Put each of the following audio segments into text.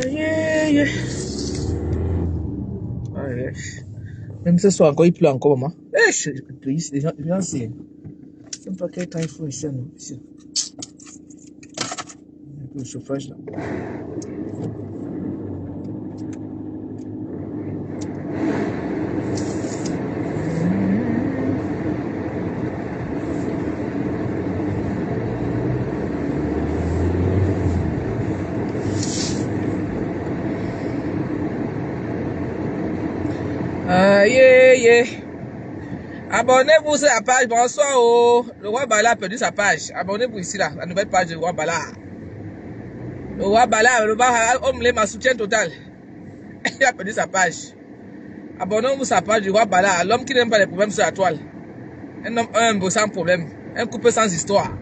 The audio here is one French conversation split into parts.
Yeah. Ouais. Même ce soir encore, il pleut encore, maman. Les gens, c'est... Je sais pas quel temps il faut ici, non? Ici. Un peu de chauffage, là. Yeah. Abonnez-vous sur la page. Bonsoir. Oh. Le roi Bala a perdu sa page. Abonnez-vous ici, là. La nouvelle page du roi Bala. Le roi Bala, le roi homme m'a soutien total. Il a perdu sa page. Abonnez-vous sur la page du roi Bala. L'homme qui n'aime pas les problèmes sur la toile. Un homme humble sans problème. Un couple sans histoire.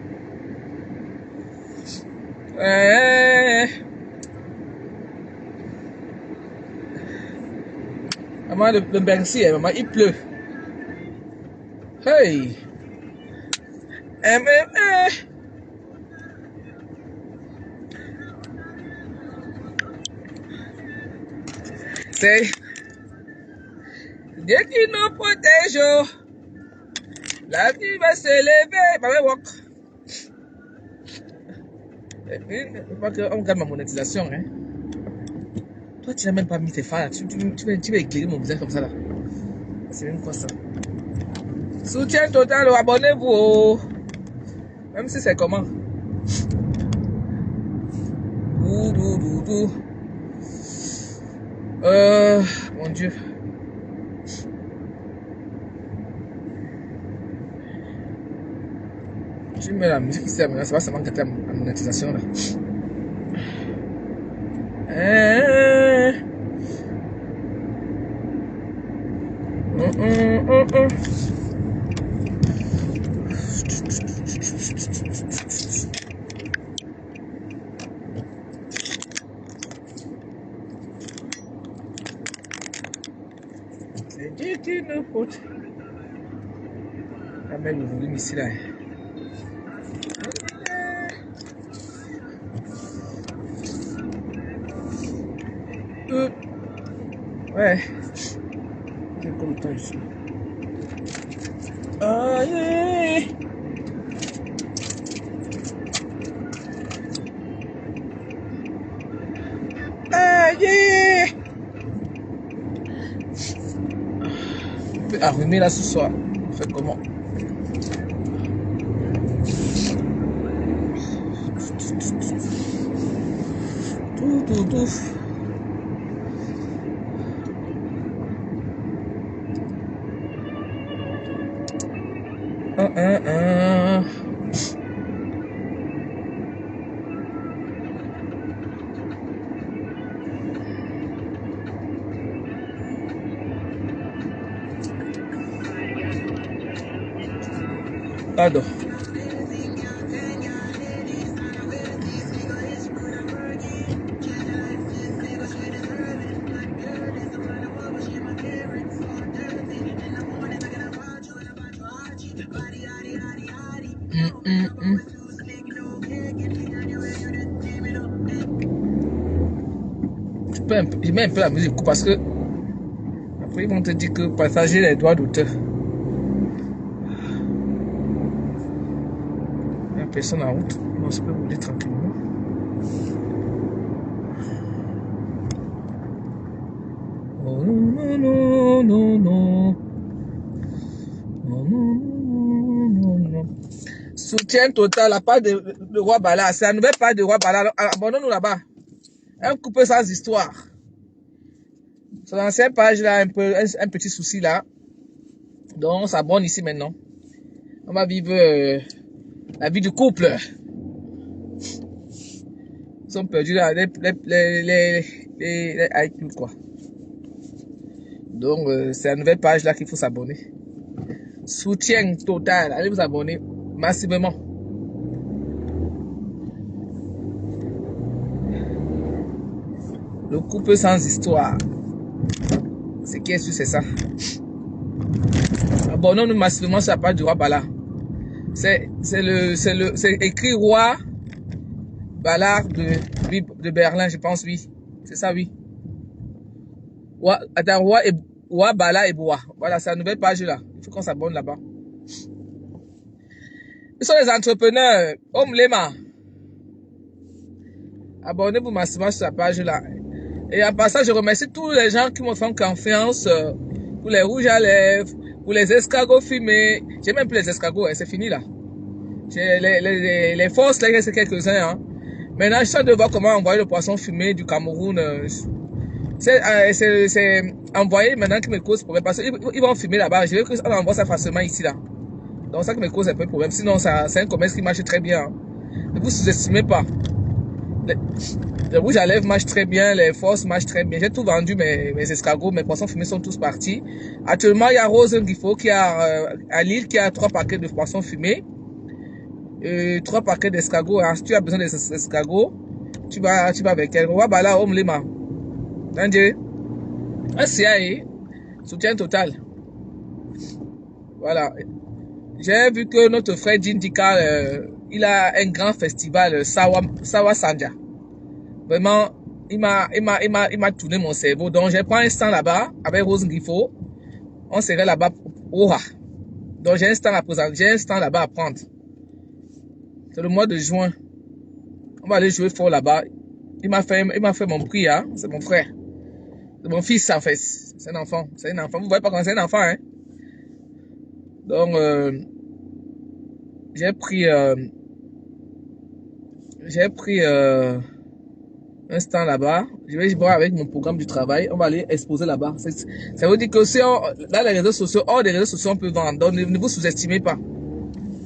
Maman, le Bercy, maman, il pleut. Hey! C'est Dieu qui nous protège. La vie va s'élever. Maman, walk. Je crois qu'on gagne ma monétisation. Hein. Toi, tu n'as même pas mis tes phares. Tu vas éclairer mon visage comme ça là. C'est même quoi ça? Soutien total, abonnez-vous. Même si c'est comment. Mon Dieu. Je mets la musique ici, maintenant, ça va seulement gâter la monétisation là. C'est Dieu qui nous protège. On va mettre le volume ici là. Ouais. J'ai encore le temps ici. Ah yeah. Ah yeah. On peut arriver là ce soir. On fait comment? Tout. Pardon. Je mets un peu la musique parce que après ils vont te dire que partager les droits d'auteur. Il n'y a personne en route. On se peut rouler tranquillement. Oh non. Non. Soutien total, la part de Roi Bala. C'est la nouvelle part de Roi Bala. Abonnons-nous là-bas. Un coupé sans histoire. Sur l'ancienne page là, un petit souci là. Donc on s'abonne ici maintenant. On va vivre la vie du couple. Ils sont perdus là, les iTunes quoi. Donc c'est la nouvelle page là qu'il faut s'abonner. Soutien total. Allez vous abonner massivement. Le couple sans histoire. Ce qui est sûr, c'est ça. Abonnons-nous massivement sur la page du roi Bala. C'est écrit roi Ballard de Berlin, je pense, oui. C'est ça, oui. Attends, roi Bala et Bois. Voilà, c'est la nouvelle page là. Il faut qu'on s'abonne là-bas. Ils sont les entrepreneurs. Lema. Abonnez-vous massivement sur la page là. Et en passant, je remercie tous les gens qui me font confiance pour les rouges à lèvres, pour les escargots fumés. J'ai même plus les escargots, hein, c'est fini là. Les forces, là, il reste quelques-uns. Hein. Maintenant, je suis de voir comment envoyer le poisson fumé du Cameroun. C'est envoyé maintenant qui me cause problème. Parce qu'ils vont fumer là-bas. Je veux qu'on envoie ça facilement ici là. Donc ça qui me cause un peu de problème. Sinon, c'est un commerce qui marche très bien. Hein. Ne vous sous-estimez pas. Les rouges à lèvres marchent très bien, les forces marchent très bien. J'ai tout vendu, mes escargots, mes poissons fumés sont tous partis. Actuellement, il y a Rose Ngifo qui a à Lille qui a 3 paquets de poissons fumés. 3 paquets d'escargots. Si tu as besoin d'escargots, tu vas avec elle. Roi Bala, Lema. Tandis, soutien total. Voilà. J'ai vu que notre frère Jindika, il a un grand festival, Sawa Sanja. Vraiment, il m'a tourné mon cerveau. Donc, j'ai pris un stand là-bas avec Rose Ngifo. On serait là-bas au Oha. Donc, j'ai un stand à présenter. J'ai un stand là-bas à prendre. C'est le mois de juin. On va aller jouer fort là-bas. Il m'a fait mon prix, hein. C'est mon frère. C'est mon fils, en fait. C'est un enfant. C'est un enfant. Vous voyez pas comment c'est un enfant, hein. Donc, j'ai pris un stand là-bas. Je vais voir avec mon programme du travail. On va aller exposer là-bas. Ça veut dire que si dans les réseaux sociaux, hors des réseaux sociaux, on peut vendre. Donc, ne vous sous-estimez pas.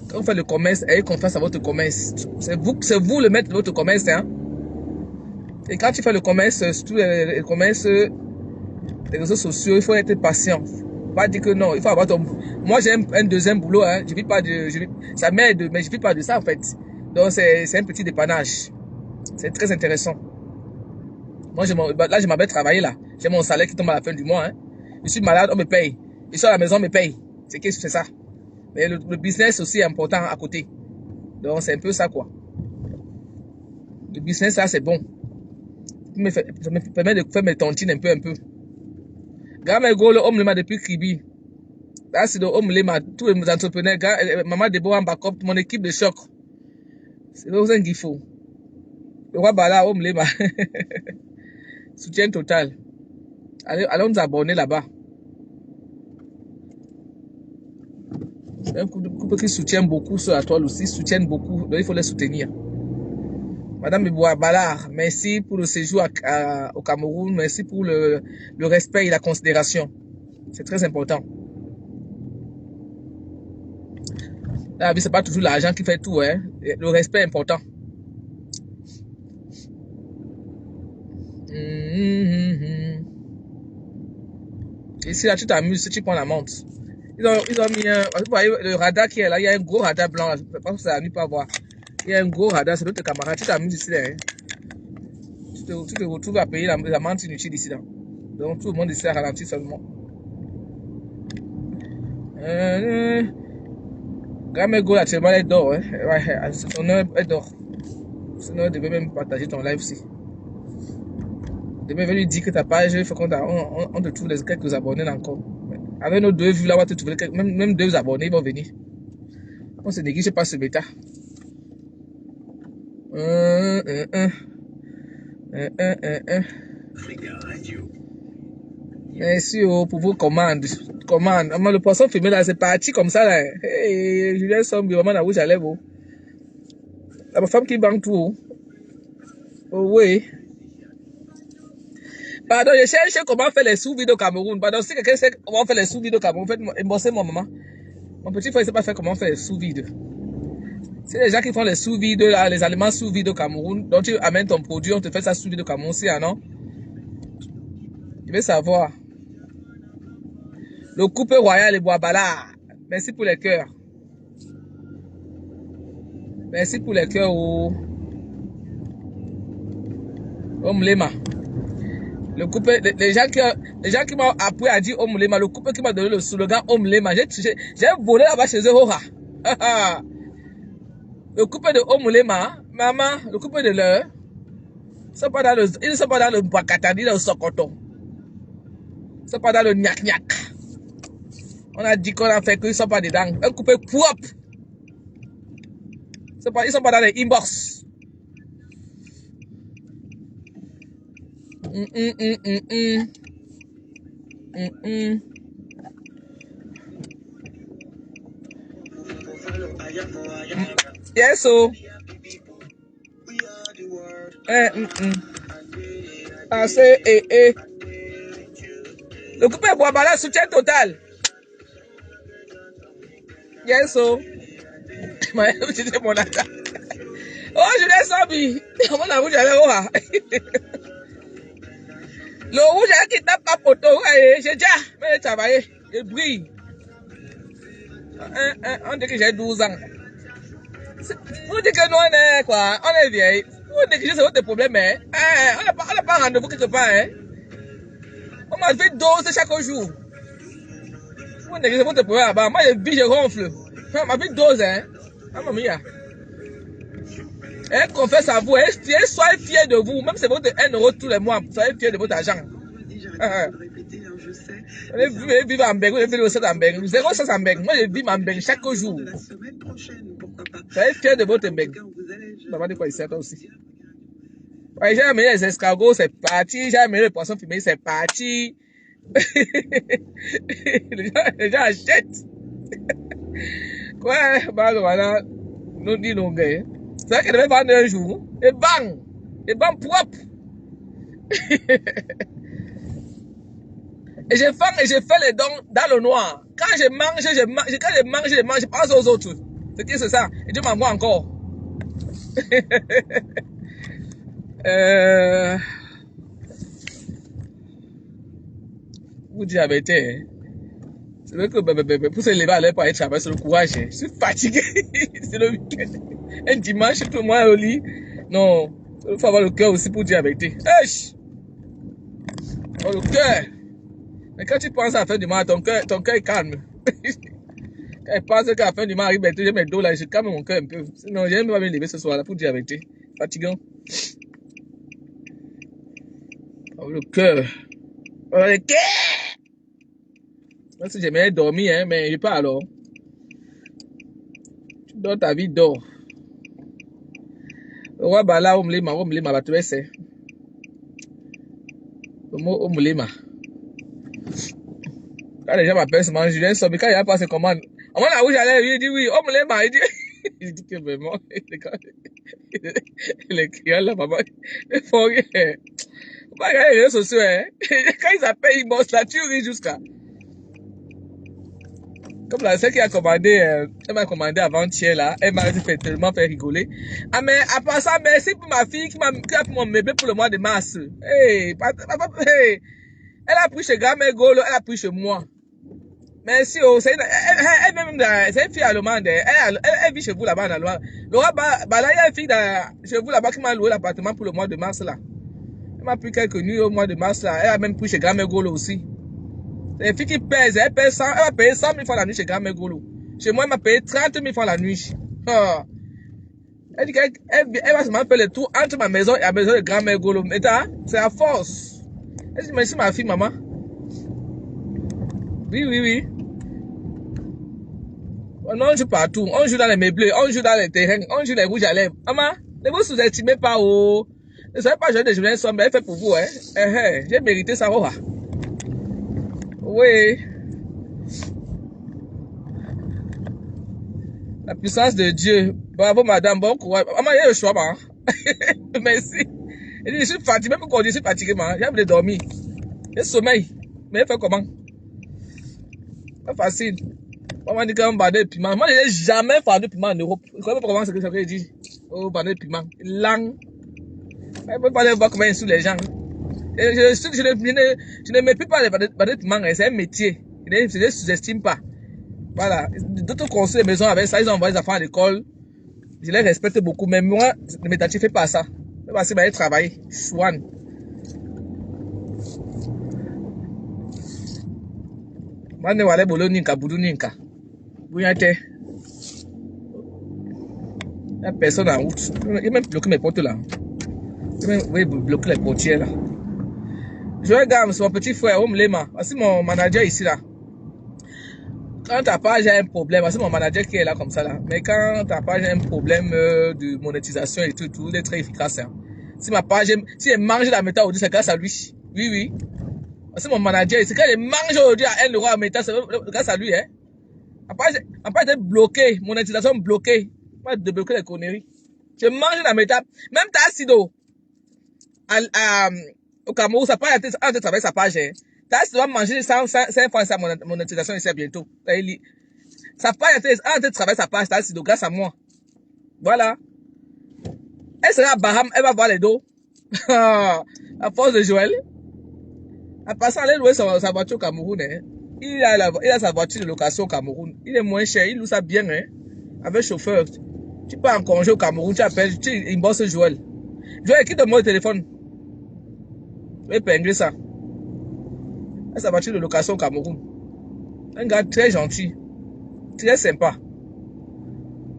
Quand vous faites le commerce, ayez confiance à votre commerce. C'est vous le maître de votre commerce, hein. Et quand tu fais le commerce, surtout le commerce, les réseaux sociaux, il faut être patient. Pas dire que non, il faut avoir ton... Moi, j'ai un deuxième boulot, hein. Je vis pas de... ça m'aide, mais je vis pas de ça, en fait. Donc, c'est un petit dépannage. C'est très intéressant. Moi, là, je m'avais travaillé, là. J'ai mon salaire qui tombe à la fin du mois, hein. Je suis malade, on me paye. Je suis à la maison, on me paye. C'est ça. Mais le business aussi est important à côté. Donc, c'est un peu ça, quoi. Le business, là, c'est bon. Ça me permet de faire mes tontines un peu. Gamego, le homme, depuis Kribi. Là, c'est le homme, tous les entrepreneurs, maman Déborah en backup, mon équipe de choc. C'est le Rose Ngifo. Le roi Bala, homme, soutien total. Allons nous abonner là-bas. C'est un couple qui soutient beaucoup sur la toile aussi, soutiennent beaucoup, donc il faut les soutenir. Madame Bois Ballard, merci pour le séjour au Cameroun, merci pour le respect et la considération. C'est très important. La vie, c'est pas toujours l'argent qui fait tout, hein. Le respect est important. Ici, là, tu t'amuses, si tu prends la montre. Ils ont mis vous voyez le radar qui est là, il y a un gros radar blanc là, je pense que ça n'arrive pas à voir. Il y a un gros radar, c'est notre camarade, tu t'amuses ici là. Hein. Tu te retrouves à payer la menthe inutile ici là. Donc tout le monde ici a ralenti seulement. Gamego actuellement elle dort, hein. Ouais, son heure elle dort. Sinon, devait même partager ton live aussi. Devait lui dire que ta page, il faut qu'on te trouve quelques abonnés encore. Avec nos 2 vues là, on va te trouver même 2 abonnés, ils vont venir. On se néglige pas ce bêta. Merci pour vos commandes. Le poisson fumé là, c'est parti comme ça là. Hey, Julien Sombi, vraiment la rouge à lèvres. La femme qui banque tout. Oh oui. Pardon, je cherche comment faire les sous-vides au Cameroun. Pardon, si quelqu'un sait comment faire les sous-vides au Cameroun, faites mon maman. Mon petit frère ne sait pas faire comment faire les sous-vides. C'est les gens qui font les sous-vides, les aliments sous-vides au Cameroun. Donc tu amènes ton produit, on te fait ça sous-vide au Cameroun, si, non? Je veux savoir. Le couple royal et Bois Ballard. Merci pour les cœurs. Merci pour les cœurs. Oh. Omlema. Le couple, les gens qui m'ont appris à dire Omlema, le couple qui m'a donné le slogan Omlema, j'ai volé là-bas chez eux. Le couple de Omlema, maman, le couple de leur, ils ne sont pas dans le Bakatani, dans le Sokoto. Ils ne sont pas dans le Nyak-Nyak. On a dit qu'on a fait qu'ils ne sont pas dedans. Un couple propre. Ils ne sont pas dans les inbox. Yes, so. Ah, c'est, Le couple de Boabala, soutien total. Yes, so. C'était mon attaque. Oh, je l'ai sabi. Comment on a vu, j'allais voir. Le rouge qui tape pas poteau, j'ai déjà, mais travaillé, je brille. On dit que j'ai 12 ans. On dit que nous, on est quoi, on est vieille. On dit que c'est votre problème, hein. On n'a pas rendez-vous quelque part, hein. On m'a fait dose chaque jour. On dit que c'est votre problème là-bas. Moi, je vis, je ronfle. On m'a fait dose, hein. Maman mia. Elle confesse à vous, soyez fiers de vous, même si c'est votre 1 euro tous les mois, soyez fiers de votre argent. Je vis en Beng, je vis au 7 en Beng, 0,6 en Beng, moi je vis en Beng chaque jour. Soyez fiers de votre Beng. Maman dit quoi ici, toi aussi. Ouais, j'ai amené les escargots, c'est parti, j'ai amené les poissons fumés, c'est parti. les gens achètent. Quoi, bah voilà, nous dit nos gars. C'est vrai qu'elle devait vendre un jour. Et bang propre. Et je fais les dons dans le noir. Quand je mange, je pense aux autres. C'est ça. Et Dieu m'envoie encore. Vous dites la vérité. C'est vrai que pour se lever à l'heure pour aller travailler, c'est le courage. Je suis fatigué. C'est le week-end. Un dimanche, tout le monde est au lit. Non, il faut avoir le cœur aussi pour dire la vérité. Oh, le cœur. Mais quand tu penses à la fin du mois, ton cœur est calme. Quand je pense qu'à la fin du mois arrive, j'ai mes dos là, je calme mon cœur un peu. Sinon, j'ai même pas me lever ce soir là pour dire la vérité. Fatigant. Oh, le cœur. Oh, le cœur. Moi, si j'aimerais dormir, hein, mais je pas alors. Tu dors ta vie, dors. Le roi Bala, Omlema, va te laisser. Le mot Omlema. Quand les gens m'appellent seulement Julien Sobi, quand il a passé commande, à moi là où j'allais, il dit oui, Omlema, il dit que vraiment, les clients là, maman, ils font rien. Faut pas regarder les réseaux sociaux, hein. Quand ils appellent, ils bossent là, tu ris jusqu'à. Comme la celle qui a commandé, elle m'a commandé avant-hier là, elle m'a tellement fait rigoler. Ah mais à part ça, merci pour ma fille qui a pris mon bébé pour le mois de mars. Hey, elle a pris chez Gamé Golo, elle a pris chez moi. Merci, oh, c'est une fille allemande, elle vit chez vous là-bas en Allemagne. Laura, il y a une fille chez vous là-bas qui m'a loué l'appartement pour le mois de mars là. Elle m'a pris quelques nuits au mois de mars là, elle a même pris chez Gamé Golo aussi. Les filles qui pèsent, elle va payer 100 000 francs la nuit chez Grand Megolo. Chez moi, elle m'a payé 30 000 francs la nuit. Elle dit qu'elle va seulement faire le tour entre ma maison et la maison de Grand Megolo. Mais c'est à force. Elle dit, merci ma fille, maman. Oui. On joue partout. On joue dans les meublés, on joue dans les terrains, on joue les rouges à lèvres. Maman, ne vous sous-estimez pas, oh. Ne soyez pas jeune de Julien Somme, elle fait pour vous, hein. J'ai mérité ça, oh. Oui. La puissance de Dieu. Bravo, madame. Bon courage. Maman, il y a le choix, man. Merci. Je suis fatigué. Même quand je suis fatigué, man. J'ai envie de dormir. J'ai sommeil. Mais il fait comment? Pas facile. Maman dit qu'on va de piment. Moi, je n'ai jamais fait de piment en Europe. Je ne sais pas comment c'est que ça veut dire. Oh, de piment. Langue. Je ne peux pas voir comment ils sont les gens. Je ne mépris pas les piments, c'est un métier. Je ne sous-estime pas. Voilà. D'autres construisent des maisons avec ça, ils ont envoyé les enfants à l'école. Je les respecte beaucoup, mais moi, ne m'identifiez pas à ça. Parce que je vais travailler. Chouane. Moi, je vais aller bolo ninka, boudou ninka. Vous y êtes. Il n'y a personne en route. Il a même bloqué mes portes là. Il a même bloqué les portières là. Je regarde, c'est mon petit frère, Om Lema. Voici mon manager ici là. Quand ta page a un problème, c'est mon manager qui est là comme ça là. Mais quand ta page a un problème de monétisation et tout, il est très efficace. Hein. Si ma page, si elle mange la méta aujourd'hui, c'est grâce à lui. Oui, oui. C'est mon manager ici. Quand elle mange aujourd'hui à 1 euro à méta, c'est grâce à lui. Hein. Ma page est bloquée, monétisation bloquée. Pas de bloquer les conneries. Je mange la méta. Même ta Sido. Au Cameroun, ça pas en train travailler sa page. Hein. Tu dois manger 5 fois sa monétisation ici bientôt. Ça pas en train de travailler sa page, c'est grâce à moi. Voilà. Elle sera à Baham, elle va voir les dos. À force de Joël. En passant, elle louer sa voiture au Cameroun. Hein. Il a sa voiture de location au Cameroun. Il est moins cher, il loue ça bien. Hein. Avec chauffeur. Tu pars en congé au Cameroun, tu appelles, tu imbosses Joël. Joël, quitte-moi le téléphone. Je vais épingler ça. Sa voiture de location au Cameroun. Un gars très gentil, très sympa.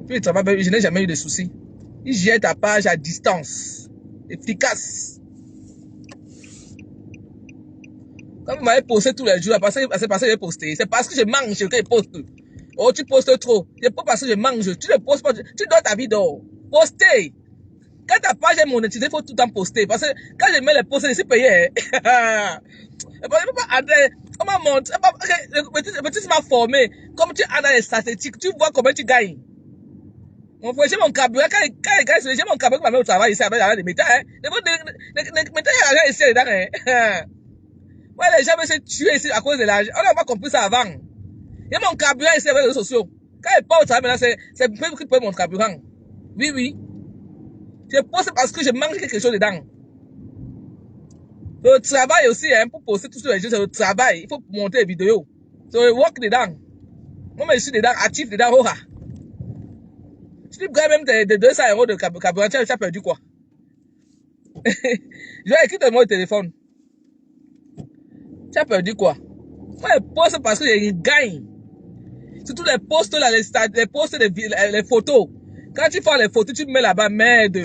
Puis il travaille, je n'ai jamais eu de soucis. Il gère ta page à distance, efficace. Quand vous m'avez posté tous les jours, c'est parce que j'ai posté. C'est parce que je mange que je poste. Oh, tu postes trop. C'est pas parce que je mange. Tu ne postes pas. Tu donnes ta vie d'or. Postez. Quand ta page est monétisée, il faut tout le temps poster. Parce que quand je mets les posts, je suis payé. On m'a montré, le petit m'a formé. Comme tu as dans les statistiques, tu vois combien tu gagnes. Mon frère, j'ai mon carburant. Quand il gagne, j'ai mon carburant qui m'a mis au travail ici avec l'argent de métal. Les métal, il y a l'argent ici dedans. Ouais, les gens veulent se tuer ici à cause de l'argent. On n'a pas compris ça avant. Il y a mon carburant ici avec les réseaux sociaux. Quand il part au travail maintenant, c'est peu qui paye mon carburant. Oui, oui. Je poste parce que je manque quelque chose dedans. Le travail aussi, hein, pour poster tout sur les jeux, c'est le travail. Il faut monter les vidéos. C'est le work dedans. Moi, je suis dedans, actif dedans. Oh, si tu gagnes même de 200 € de carburant, tu as perdu quoi? Je vais écrire moi le téléphone. Tu as perdu quoi? Moi, je poste parce que je gagne. Surtout les posts là, les posts, les photos. Quand tu fais les photos, tu mets là-bas, merde.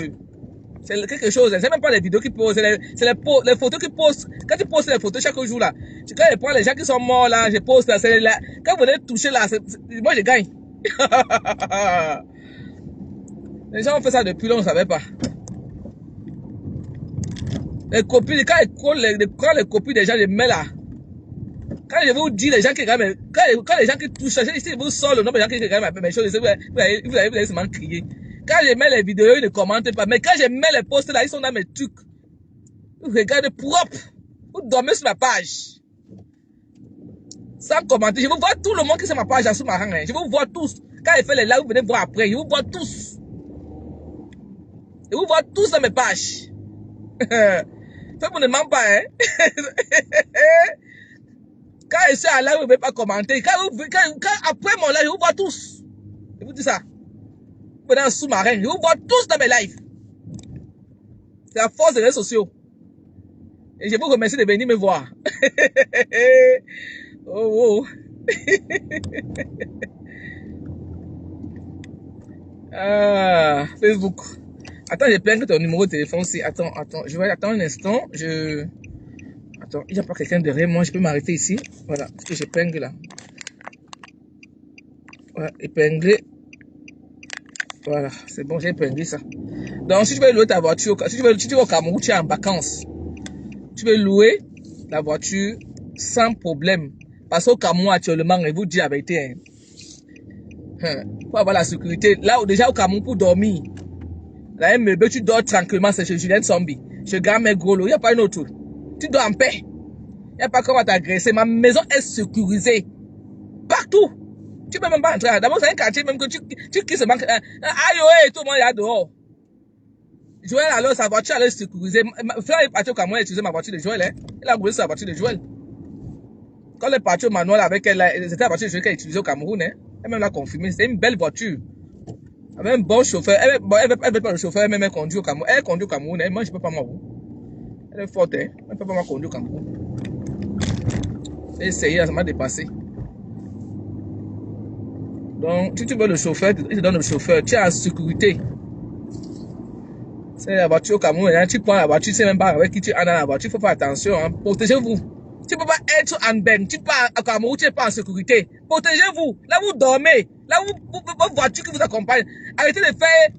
C'est quelque chose, c'est même pas les vidéos qui posent, c'est les photos qui postent. Quand tu postes les photos chaque jour là, quand je prends les gens qui sont morts là, je poste là, c'est là. Quand vous venez toucher là, moi je gagne. Les gens ont fait ça depuis longtemps, on ne savait pas. Les copies, quand les copies des gens, je mets là. Quand je vous dis les gens qui regardent, quand les gens qui touchent, ici vous sortez le nombre de gens qui regardent mes choses, vous allez seulement crier. Quand je mets les vidéos, ils ne commentent pas. Mais quand je mets les posts là, ils sont dans mes trucs. Vous regardez propre. Vous dormez sur ma page. Sans commenter. Je vous vois tout le monde qui est sur ma page en sous-marin. Hein. Je vous vois tous. Quand je fais les lives, vous venez voir après. Je vous vois tous. Je vous vois tous dans mes pages. Ça vous ne ment pas, hein. Quand je suis à live, vous ne pouvez pas commenter. Quand après mon live, je vous vois tous. Je vous dis ça. Vous venez en sous-marin. Je vous vois tous dans mes lives. C'est la force des réseaux sociaux. Et je vous remercie de venir me voir. Oh, oh. Ah, Facebook. Attends, j'ai plein de ton numéro de téléphone aussi. Attends. Je vais attendre un instant. Attends, il n'y a pas quelqu'un derrière moi. Je peux m'arrêter ici. Voilà, parce que j'épingle là. Voilà, épingler. Voilà, c'est bon, j'ai épinglé ça. Donc, si tu veux louer ta voiture, si tu vas au Cameroun, tu es en vacances. Tu veux louer la voiture sans problème. Parce qu'au Cameroun, actuellement, je vous dis la vérité. Pour avoir la sécurité. Là, déjà au Cameroun, pour dormir. Là, tu dors tranquillement, c'est chez Julien Zombie. Je garde mes gros lots, il n'y a pas une autre. Tu dors en paix. Il n'y a pas comment t'agresser. Ma maison est sécurisée. Partout. Tu peux même pas entrer. D'abord, c'est un quartier même que tu quittes ce banque. Aïe, tout le monde est là dehors. Joël, alors, sa voiture, elle est sécurisée. Frère est parti au Cameroun, il a utilisé ma voiture de Joël. Hein. Il a roulé sur la voiture de Joël. Quand elle est partie au manuel avec elle, c'était la voiture qu'elle utilisait au Cameroun. Hein. Elle-même l'a confirmé. C'était une belle voiture. Avec un bon chauffeur. Elle veut pas le chauffeur, elle-même conduit au Cameroun. Elle conduit au Cameroun. Elle, moi, je ne peux pas moi. Elle est forte. Hein. Elle ne peut pas moi conduire au Cameroun. J'ai essayé, ça m'a dépassé. Donc, si tu veux le chauffeur, il te donne le chauffeur. Tu es en sécurité. C'est la voiture au Cameroun. Hein. Tu prends la voiture, tu sais même pas avec qui tu es dans la voiture. Il faut faire attention. Hein. Protégez-vous. Tu ne peux pas être en benne. Tu pars au Cameroun, tu n'es pas en sécurité. Protégez-vous. Là, vous dormez. Là, votre voiture qui vous accompagne. Arrêtez de faire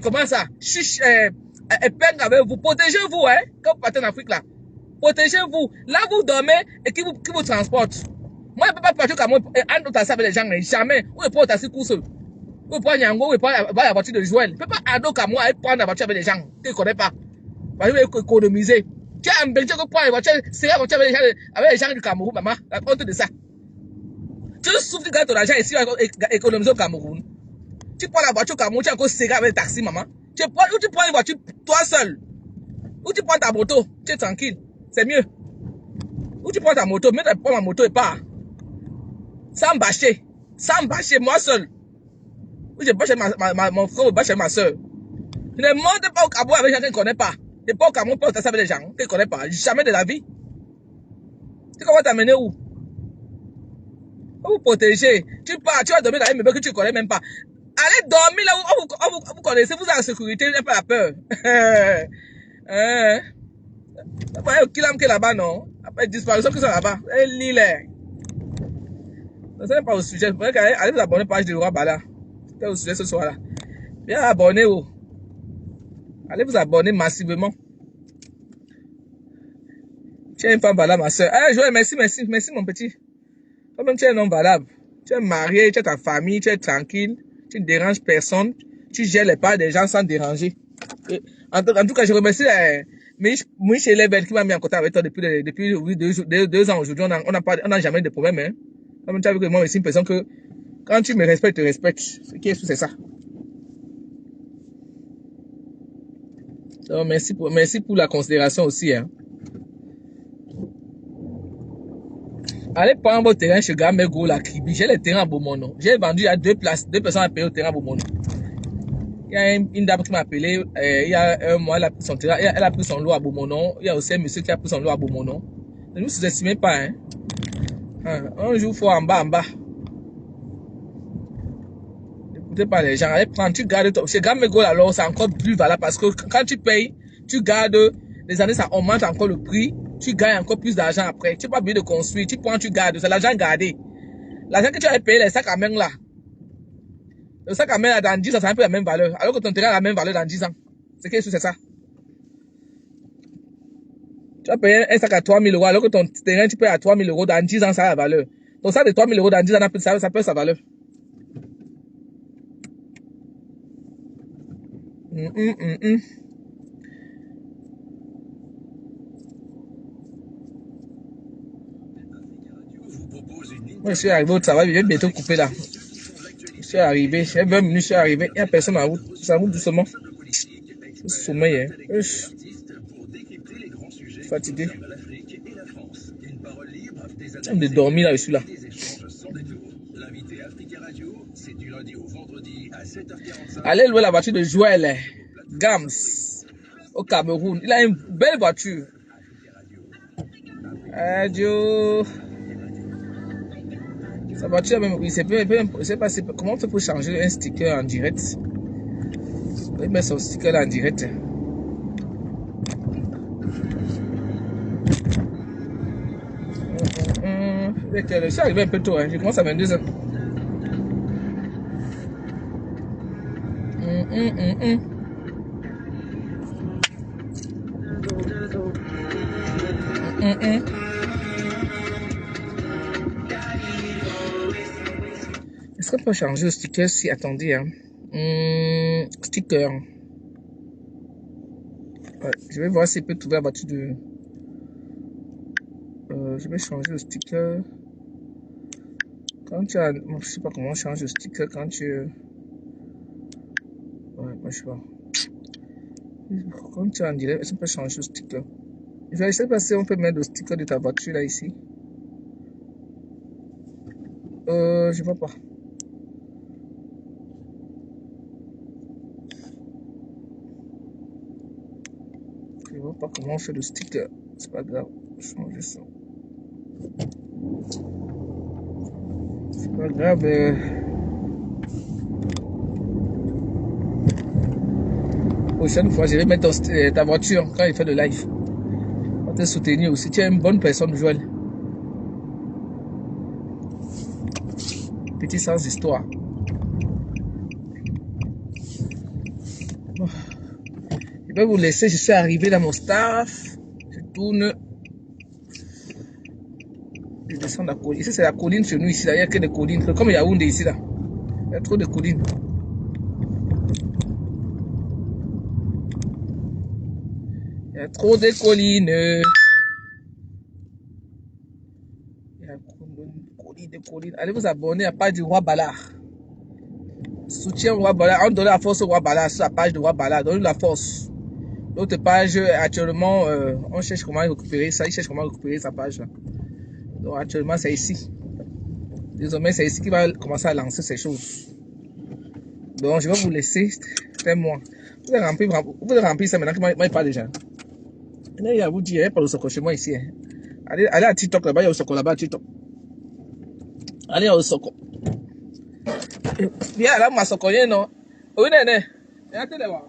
comment ça? Chiche, épingle avec vous. Protégez-vous, hein. Quand vous partez en Afrique, là. Protégez-vous. Là, vous dormez et qui vous transporte. Moi, je ne peux pas partir au Cameroun en taxi avec les gens. Jamais. Ou je prends un taxi course. Ou je prends Yango, ou je prends la voiture de Joël. Je ne peux pas aller au Cameroun et prendre la voiture avec les gens. Tu ne connais pas. Parce que vous pouvez économiser. Tu es en Belgique, tu prends la voiture, c'est la voiture avec les gens du Cameroun, maman. La honte de ça. Tu souffres, tu gagnes ton argent ici, économiser au Cameroun. Tu prends la voiture au Cameroun, tu as encore ségré avec le taxi, maman. Ou tu prends une voiture toi seul. Ou tu prends ta moto, tu es tranquille. C'est mieux. Ou tu prends ta moto, mais tu prends ma moto et pars. Sans bâcher. Sans bâcher, moi seul. Ou je bâche mon frère, ou je bâche ma soeur. Je ne monte pas au Cameroun avec des gens que je ne connais pas. Je ne pas au Cameroun pour tasser avec des gens que je ne connais pas. Jamais de la vie. Tu comment t'amener où? Vous protéger. Tu pars, tu vas dormir dans un meuble que tu ne connais même pas. Allez dormir là où vous connaissez, vous êtes en sécurité, vous n'avez pas la peur. Vous voyez qui est là-bas, non? Après disparition qui sont là-bas. Et l'île. Ce n'est pas au sujet. Allez vous abonner à la page de Roi Bala. C'est au sujet ce soir-là. Bien abonnez-vous. Allez vous abonner massivement. Tu es une femme valable, ma soeur. Ah, Joël, merci, mon petit. Toi-même, tu es un homme valable. Tu es marié, tu as ta famille, tu es tranquille. Tu ne déranges personne. Tu gères les parts des gens sans déranger. En tout cas, je remercie Michel Lebel qui m'a mis en contact avec toi depuis 2 ans aujourd'hui. On n'a jamais de problème. Hein. Comme tu as vu que moi, je suis une personne que quand tu me respectes, je te respecte. Ce qui est c'est ça. Donc, merci pour la considération aussi. Hein. Allez prendre votre terrain chez Gamego, la Kribi. J'ai les terrains à Beaumono. J'ai vendu à 2 personnes à payer au terrain à Beaumono. Il y a une dame qui m'a appelé, il y a un mois, elle a pris son terrain, elle a pris son lot à Beaumono. Il y a aussi un monsieur qui a pris son lot à Beaumono. Ne vous sous-estimez pas, hein. Un jour, il faut en bas. N'écoutez pas les gens. Allez prendre, tu gardes ton. Chez Gamego, alors, c'est encore plus valable parce que quand tu payes, tu gardes, les années, ça augmente encore le prix. Tu gagnes encore plus d'argent après. Tu n'as pas besoin de construire. Tu prends, tu gardes. C'est l'argent gardé. L'argent que tu as payé, les sacs à main là. Le sac à main là, dans 10 ans, ça n'a plus la même valeur. Alors que ton terrain a la même valeur dans 10 ans. C'est ça. Tu as payé un sac à 3 000 €. Alors que ton terrain, tu payes à 3 000 € dans 10 ans, ça a la valeur. Ton sac de 3 000 € dans 10 ans, ça perd sa valeur. Moi, je suis arrivé au travail, je vais bientôt couper là. Je suis arrivé, j'ai 20 minutes, je suis arrivé. Il n'y a personne en route. Ça roule doucement. Je suis sommeil, hein. Je suis fatigué. J'aime de dormir là, je suis là. Allez louer la voiture de Joël Gams au Cameroun. Il a une belle voiture. Adieu. Sa voiture, même, je ne sais pas comment on fait pour changer un sticker en direct. Il peut mettre son sticker là en direct. Je suis arrivé un peu tôt, hein. Je commence à 22 h. Est-ce qu'on peut changer le sticker si, attendez, hein. Sticker. Ouais, je vais voir s'il peut trouver la voiture de... je vais changer le sticker. Quand tu as... Je sais pas comment on change le sticker quand tu... Ouais, moi je sais pas. Quand tu es en direct, est-ce qu'on peut changer le sticker? Je vais essayer de passer, on peut mettre le sticker de ta voiture là ici. Je vois pas. Je vois pas comment on fait le sticker. C'est pas grave. Changer ça. C'est pas grave. Prochaine fois, je vais mettre ta voiture quand il fait le live. On va te soutenir aussi. Tu es une bonne personne, Joël. Petit sens d'histoire. Bon. Je vais vous laisser. Je suis arrivé dans mon staff. Je tourne. Je descends la colline. Ici, c'est la colline chez nous. Ici, là. Il n'y a que des collines. Comme Yaoundé ici, là. Il y a trop de collines. Il y a trop de collines. Il y a des collines. Allez vous abonner à la page du Roi Ballard. Soutien Roi Ballard. On donne la force au Roi Ballard sur la page du Roi Ballard. Donne la force. L'autre page, actuellement, on cherche comment récupérer ça. Il cherche comment récupérer sa page. Là. Donc, actuellement, c'est ici. Désormais, c'est ici qu'il va commencer à lancer ces choses. Donc, je vais vous laisser. C'est moi. Vous allez remplir ça maintenant que moi, il parle déjà. Il y a vous dire, il n'y a pas de soko chez moi ici. Hein. Allez à TikTok là-bas, il y a le soko là-bas à TikTok. Allez au soko. Viens là, ma soko, non? Oui, non. Regardez là-bas.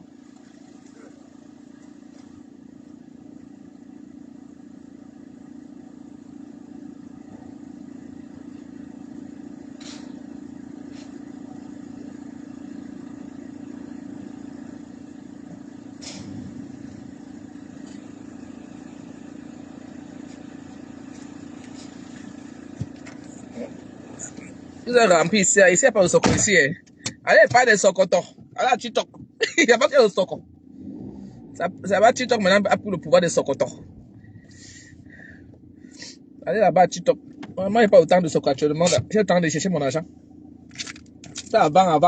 Vous avez rempli ici. Ici, il n'y a pas de soko ici. Hein. Allez, pas de sokoto. Allez à TikTok. Il n'y a pas que le soko. Ça va TikTok maintenant pour le pouvoir de sokoto. Allez là-bas à TikTok. Moi, il n'y a pas autant de soko actuellement. J'ai le temps de chercher mon argent. C'est avant.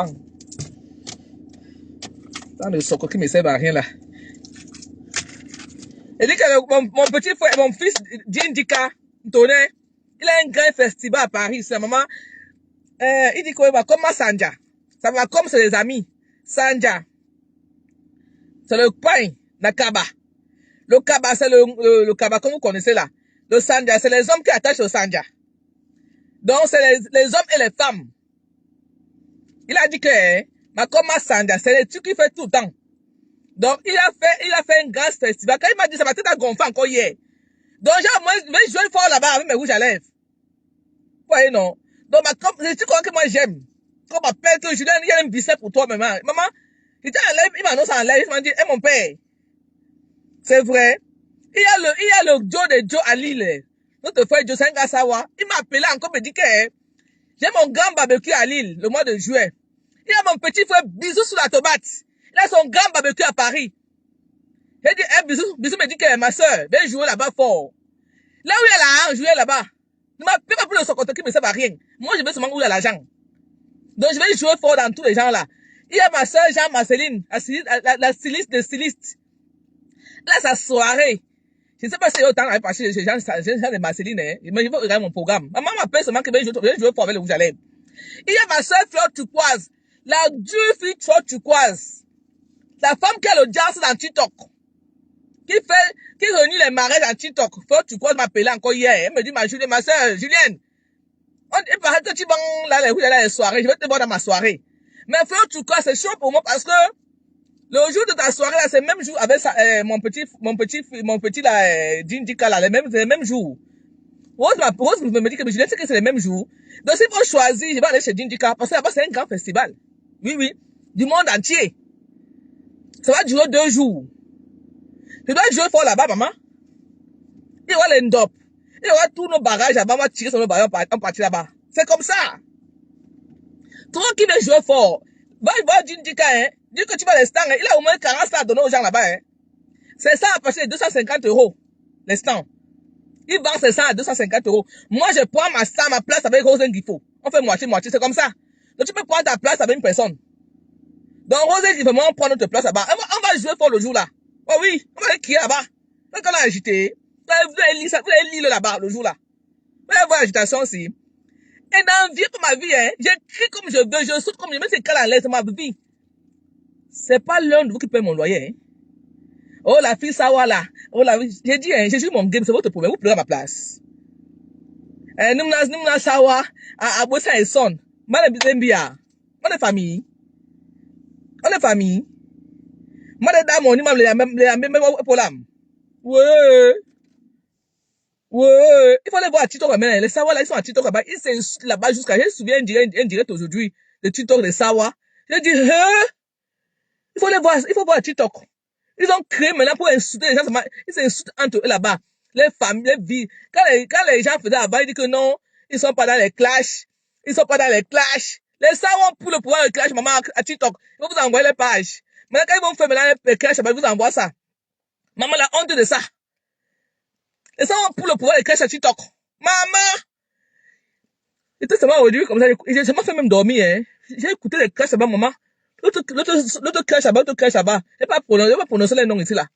Tant de soko qui ne me servent à rien là. Il dit que mon petit frère, mon fils Djindika, Tonné, il a un grand festival à Paris. Sa maman, il dit qu'il va comme Sanja. Ça va comme c'est les amis. Sanja. C'est le pain, la kaba. Le kaba, c'est le kaba comme vous connaissez là. Le Sanja, c'est les hommes qui attachent au Sanja. Donc, c'est les hommes et les femmes. Il a dit que, ma comme Sanja, c'est les trucs qu'il fait tout le temps. Donc, il a fait un grand festival. Quand il m'a dit, ça m'a peut-être gonflé encore hier. Donc, genre, moi, je vais jouer fort là-bas avec mes rouges à lèvres. Vous voyez, non? Donc, c'est quoi que moi j'aime. Quand ma père, que Julien, il y a un biceps pour toi, maman. Maman, il était en live, il m'annonce en live, il m'a dit, eh, mon père. C'est vrai. Il y a le Joe de Joe à Lille. Notre frère Joe Sengasawa. Il m'a appelé encore, me dit que, j'ai mon grand barbecue à Lille, le mois de juin. Il y a mon petit frère Bisou sur la tomate. Il a son grand barbecue à Paris. J'ai dit, eh, Bisou me dit que ma soeur, viens jouer là-bas fort. Là où il y a l'argent, jouer là-bas. Ne m'appelez pas pour le socoto qui me sert à rien. Moi, je vais seulement où il y a l'argent. Donc, je vais jouer fort dans tous les gens là. Il y a ma soeur Jean-Marceline, la styliste de styliste. Là, sa soirée. Je ne sais pas si il y a autant à passer chez Jean de Marceline, hein. Mais je vais regarder mon programme. Maman m'appelle seulement que je vais jouer fort avec le rouge à lèvres. Il y a ma soeur Fleur Turquoise. La dure fille Fleur Turquoise. La femme qui a le jazz dans TikTok. Qui réunit les marais dans TikTok. Fleur Turquoise m'a appelé encore hier. Elle me dit, ma soeur, Julienne. Il paraît que tu vas là, les soirées. Je vais te voir dans ma soirée. Mais Fleur Turquoise, c'est chaud pour moi parce que le jour de ta soirée, là, c'est le même jour avec mon petit, là, Djindika, là, les mêmes jours. Rose me dit que Julienne, c'est que c'est les mêmes jours. Donc, s'il faut choisir, je vais aller chez Djindika parce que là-bas, c'est un grand festival. Oui. Du monde entier. Ça va durer 2 jours. Je dois jouer fort là-bas, maman. Il y aura les ndop. Il y aura tous nos barrages là-bas. On va tirer sur nos barrages, on partit là-bas. C'est comme ça. Toi qui veux jouer fort, va y voir Djindika, hein. Dis que tu vas les stands, hein. Il a au moins 40 stands à donner aux gens là-bas, hein. C'est ça à passer les 250 €. Les stands. Il vend ses stands à 250 €. Moi, je prends ma place avec Rosen Guifo. On fait moitié, c'est comme ça. Donc tu peux prendre ta place avec une personne. Donc Rosen Guifo, on prend notre place là-bas. On va jouer fort le jour là. Oh oui, on va aller crier là-bas. Quand on a agité, vous allez lire là-bas le jour là. Vous allez voir l'agitation aussi. Et Et dans la vie, pour ma vie, hein, j'écris comme je veux, je saute comme je veux, c'est qu'à l'aise, ma vie. C'est pas l'un de vous qui paye mon loyer, hein. Oh, la fille Sawa là. Oh, la fille, j'ai dit, hein, j'ai joué mon game, c'est votre problème, vous pleurez à ma place. Nous n'a Sawa, à Bossa et Son. Moi, les Zambia. Moi, les familles. On est famille. Moi, les dames, on y m'a même pour l'âme. Ouais. Ouais. Il faut les voir à TikTok, mais les Sawa là, ils sont à TikTok là-bas. Ils s'insultent là-bas jusqu'à, je me souviens, un direct aujourd'hui, de TikTok des Sawa. J'ai dit, hein? Il faut les voir, il faut voir à TikTok. Ils ont créé maintenant pour insulter les gens, ils s'insultent entre eux là-bas. Les familles, les vies. Quand les gens faisaient là-bas, ils disent que non, ils sont pas dans les clashs. Ils sont pas dans les clashs. Les Sawa pour le pouvoir de clash, maman, à TikTok. Ils vont vous envoyer les pages. Maintenant, quand ils vont faire maintenant les clashs, ils vous envoient ça. Maman, la honte de ça. Les Sawa pour le pouvoir de clash à TikTok. Maman! C'était seulement aujourd'hui, comme ça, j'ai seulement fait même dormir, hein. J'ai écouté les clashs là-bas, maman. L'autre clash là-bas, l'autre clash là-bas. J'ai pas prononcé les noms ici, là.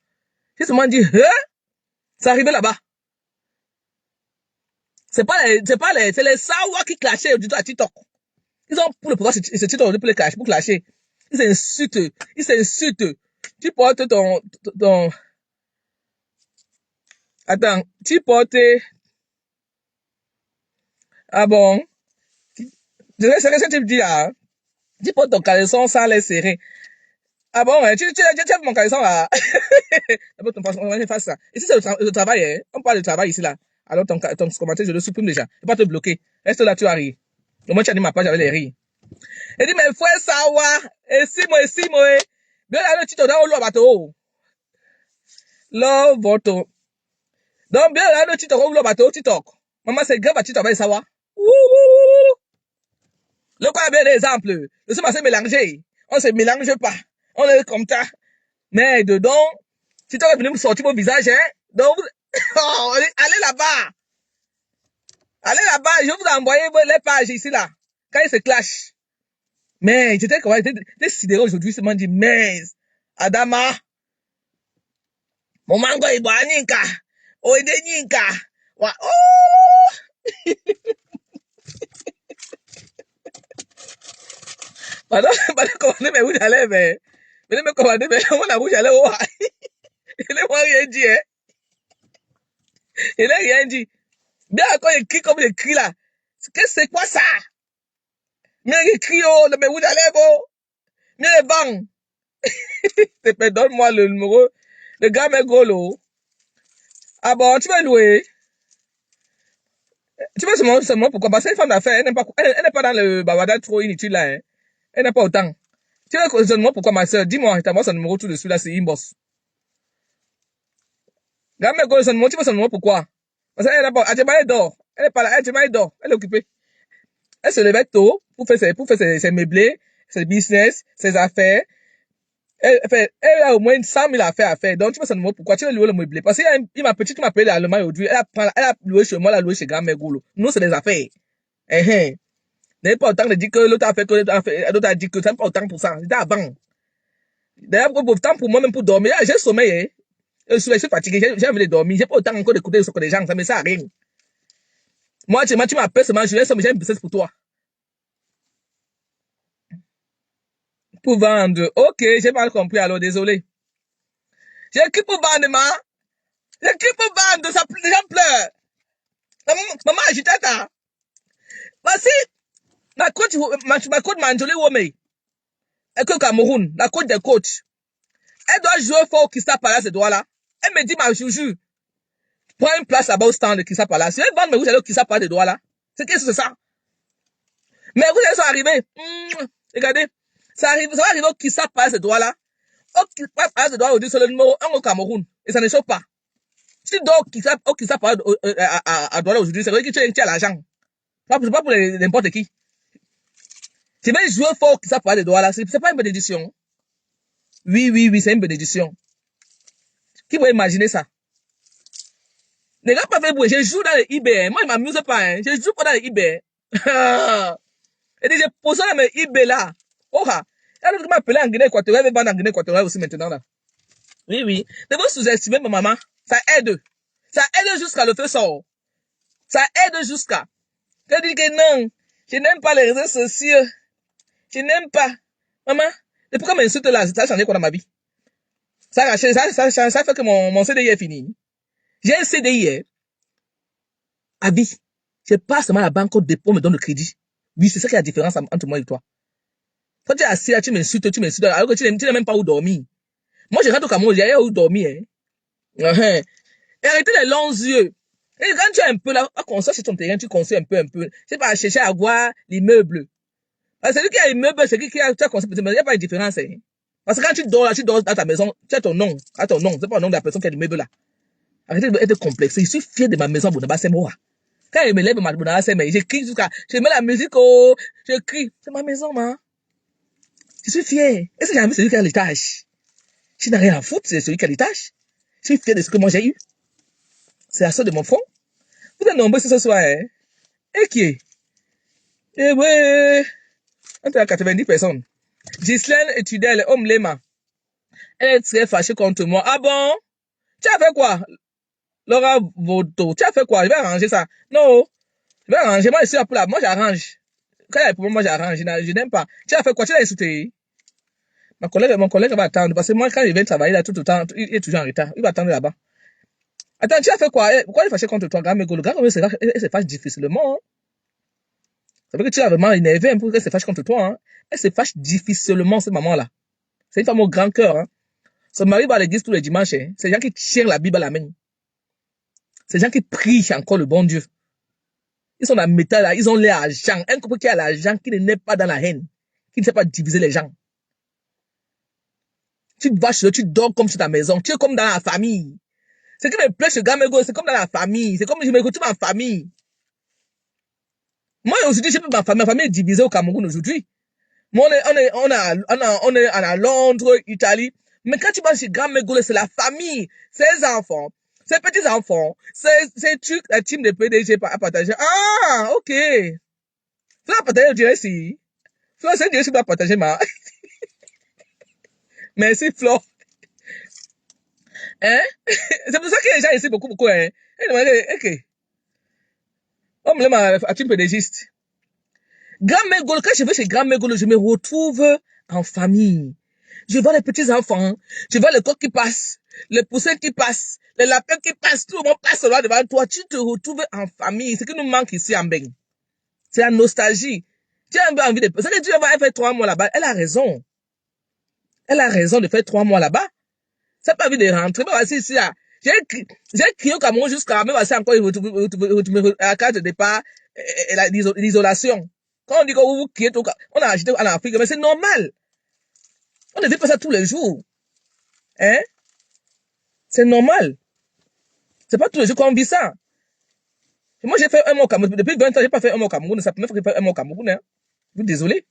J'ai seulement dit, hein? C'est arrivé là-bas. C'est les Sawa qui clashaient du tout à TikTok. Ils ont pour le pouvoir, c'est TikTok pour les clasher, pour clasher. Ils s'insultent. Tu portes attends, tu portes, ah bon, c'est ce que tu me dis, hein. Tu portes ton caleçon sans les serrer. Ah bon, tu as mon caleçon là. D'abord, on va faire ça. Ici, c'est le travail, hein. On parle de travail ici, là. Alors, ton commentaire, je le supprime déjà. Je vais pas te bloquer. Reste là, tu as ri. Au moins, tu as dit ma page avec les rires. Il dit, mais frère Sawa, et si moi, bien là, tu te donnes au lot bateau. L'eau, voto. Donc, bien là, tu te donnes au lot bateau, tu toques. Maman, c'est grave à tu t'appelles Sawa. Le quoi, bien d'exemple. Le sommes assez mélangé. On se mélange pas. On est comme ça. Mais dedans, si tu es venu me sortir mon visage, hein, donc, oh, allez là-bas. Allez là-bas, je vais vous envoyer les pages ici, là. Quand ils se clashent. Mais, j'étais sidéré aujourd'hui, c'est m'a dit, mais, Adama, mon mango est bon, Ninka. Oh, il est Ninka. Oh! Pardon, commander, mais où j'allais, mais me commander, mais on a où j'allais, oh. Il n'a rien dit, hein. Il n'a rien dit. Bien, quand il écrit comme il écrit là, c'est quoi ça? Mais il écrit, oh, mais où j'allais, oh. Mais bang. Donne-moi le numéro. Le gars me golo. Ah bon, tu vas louer. Tu vois seulement pourquoi? Parce que c'est une femme d'affaires, elle n'est pas dans le bavardage trop inutile là, hein. Elle n'a pas autant. Tu vois seulement pourquoi, ma soeur? Dis-moi, t'as son numéro tout dessus là, c'est inbox. Gars me golo seulement, tu vois seulement pourquoi? Parce qu'elle n'a pas, elle dort. Elle est pas là, elle dort. Elle est occupée. Elle se lève tôt pour faire ses meublés, ses business, ses affaires. Elle a au moins 100 000 affaires à faire. Donc, tu vois seulement pourquoi tu veux louer le meublé. Parce qu'il m'a petit qui m'a appelé l'Allemagne aujourd'hui. Elle a loué chez moi, elle a loué chez grand-mère Golo. Nous, c'est des affaires. N'est pas autant de dire que l'autre a fait que l'autre a dit que ça n'est pas autant pour ça. C'était avant. D'ailleurs, autant pour moi, même pour dormir, j'ai sommeil, hein. Je suis fatigué, j'ai envie de dormir. J'ai pas autant encore d'écouter ce que les gens, ça me sert à rien. Moi, tu m'appelles seulement, j'ai un business pour toi. Pour vendre. Ok, j'ai mal compris, alors désolé. J'ai écrit pour vendre, ma. J'ai écrit pour vendre, les gens pleurent. Maman, agitée, ça. Voici, ma coach Manjoli Wome, et que Cameroun, la coach des coachs. Elle doit jouer fort au Kissa Palace, ce doigt-là. Elle me dit, ma joujou, prends une place là-bas au stand de Kissa Palace. Si elle vend, mais vous allez au Kissa Palace, ce doigt-là. C'est qu'est-ce que c'est ça? Mais vous allez arriver. Regardez. Ça va arriver au Kissa Palace, ce doigt-là. Au Kissa Palace, ce doigt, c'est le numéro 1 au Cameroun. Et ça ne choque pas. Si tu dors au Kissa Palace, à Douala aujourd'hui, c'est vrai que tu as l'argent. C'est pas pour n'importe qui. Tu vas jouer fort Kissa Palace, ce doigt-là. C'est pas une bénédiction. Oui, c'est une bénédiction. Qui va imaginer ça? Les gars, pas fait bruit. Je joue dans les eBay. Moi, je m'amuse pas, hein. Je joue pas dans les eBay. Et je pose dans mes eBay là. Oh, ah. Il y a l'autre qui m'a appelé en Guinée équatoriale. Il va en Guinée équatoriale aussi maintenant là. Oui. Ne vous sous-estimez ma maman. Ça aide. Ça aide jusqu'à le feu sort. Ça aide jusqu'à. Tu dis que non. Je n'aime pas les réseaux sociaux. Je n'aime pas. Maman, depuis qu'on m'insulte là, ça a changé quoi dans ma vie? Ça fait que mon CDI est fini. J'ai un CDI, à vie. Je passe seulement à la banque au dépôt, me donne le crédit. Oui, c'est ça qui est la différence entre moi et toi. Toi, tu es assis là, tu m'insultes, alors que tu n'as même pas où dormir. Moi, je rentre au Cameroun, j'ai où dormir, hein. Et arrêtez les longs yeux. Et quand tu es un peu là, à construire sur ton terrain, tu construis un peu. C'est pas chercher à voir l'immeuble. Celui qui a l'immeuble, c'est qui a construit, il n'y a pas de différence, hein. Parce que quand tu dors là, tu dors dans ta maison, tu as ton nom. À ton nom, c'est pas le nom de la personne qui a l'immeuble là. Arrêtez d'être complexé. Je suis fier de ma maison à Bonaba Semboa. Quand je me lève à Bonaba Semboa, j'écris jusqu'à, je mets la musique, oh, je crie. C'est ma maison, man. Je suis fier. Et c'est jamais celui qui a l'étage. Je n'ai rien à foutre, c'est celui qui a l'étage. Je suis fier de ce que moi j'ai eu. C'est la soeur de mon fond. Vous êtes nombreux ce soir, hein. Et qui est? Eh ouais. On est à 90 personnes. Ghislaine Etudel, homme Lema. Elle est très fâchée contre moi. Ah bon? Tu as fait quoi? Laura Voto, tu as fait quoi? Je vais arranger ça. Non. Je vais arranger. Moi, je suis là. Moi, j'arrange. Quand il y a des problèmes, moi, j'arrange. Je n'aime pas. Tu as fait quoi? Tu l'as insulté? Mon collègue va attendre. Parce que moi, quand il vient travailler là tout le temps, il est toujours en retard. Il va attendre là-bas. Attends, tu as fait quoi? Pourquoi il est fâché contre toi, Gamego? Le Gamego, elle se fâche difficilement. Hein? Ça veut dire que tu l'as vraiment énervé un peu qu'elle se fâche contre toi. Hein? Elle se fâche difficilement, cette maman-là. C'est une femme au grand cœur. Hein? Son mari va à l'église tous les dimanches. Hein? C'est des gens qui tirent la Bible à la main. C'est des gens qui prient encore le bon Dieu. Ils sont dans le métal là, ils ont l'argent. Un couple qui a l'argent, qui n'est pas dans la haine, qui ne sait pas diviser les gens. Tu vas chez eux, tu dors comme sur ta maison, tu es comme dans la famille. Ce qui me plaît chez Gamego, c'est comme dans la famille. C'est comme je me retrouve en famille. Moi, aujourd'hui, j'ai pas ma famille est divisée au Cameroun aujourd'hui. Moi, on est à Londres, Italie. Mais quand tu vas chez Gamego, c'est la famille, ses enfants, ses petits-enfants, ses trucs, la team de PDG à partager. Ah, ok. Tu vas partager, je dirais si. Flo, c'est Dieu qui va partager ma. Merci, Flo. Hein? C'est pour ça que les gens ici beaucoup, hein. Ok. On me l'a à team pédégiste. Grand Mégolo, quand je vais chez Grand Mégolo, je me retrouve en famille. Je vois les petits enfants, je vois le coq qui passe, les poussins qui passent, les lapins qui passent, tout le monde passe là devant toi. Tu te retrouves en famille. Ce qui nous manque ici en Beng, c'est la nostalgie. Tu as un peu envie de... C'est que tu vas faire 3 mois là-bas. Elle a raison. Elle a raison de faire 3 mois là-bas. Ça n'a pas envie de rentrer. Mais voici ici, là. J'ai crié au Cameroun jusqu'à même voici encore la carte de départ et l'isolation. Quand on dit que vous criez tout, on a agité en Afrique, mais c'est normal. On ne vit pas ça tous les jours. Hein? C'est normal. C'est pas tous les jours qu'on vit ça. Et moi, j'ai fait un mois au Cameroun. Depuis 20 ans, j'ai pas fait un mois au Cameroun. C'est la première fois que j'ai fait un mois au Cameroun. Hein? Je suis désolé.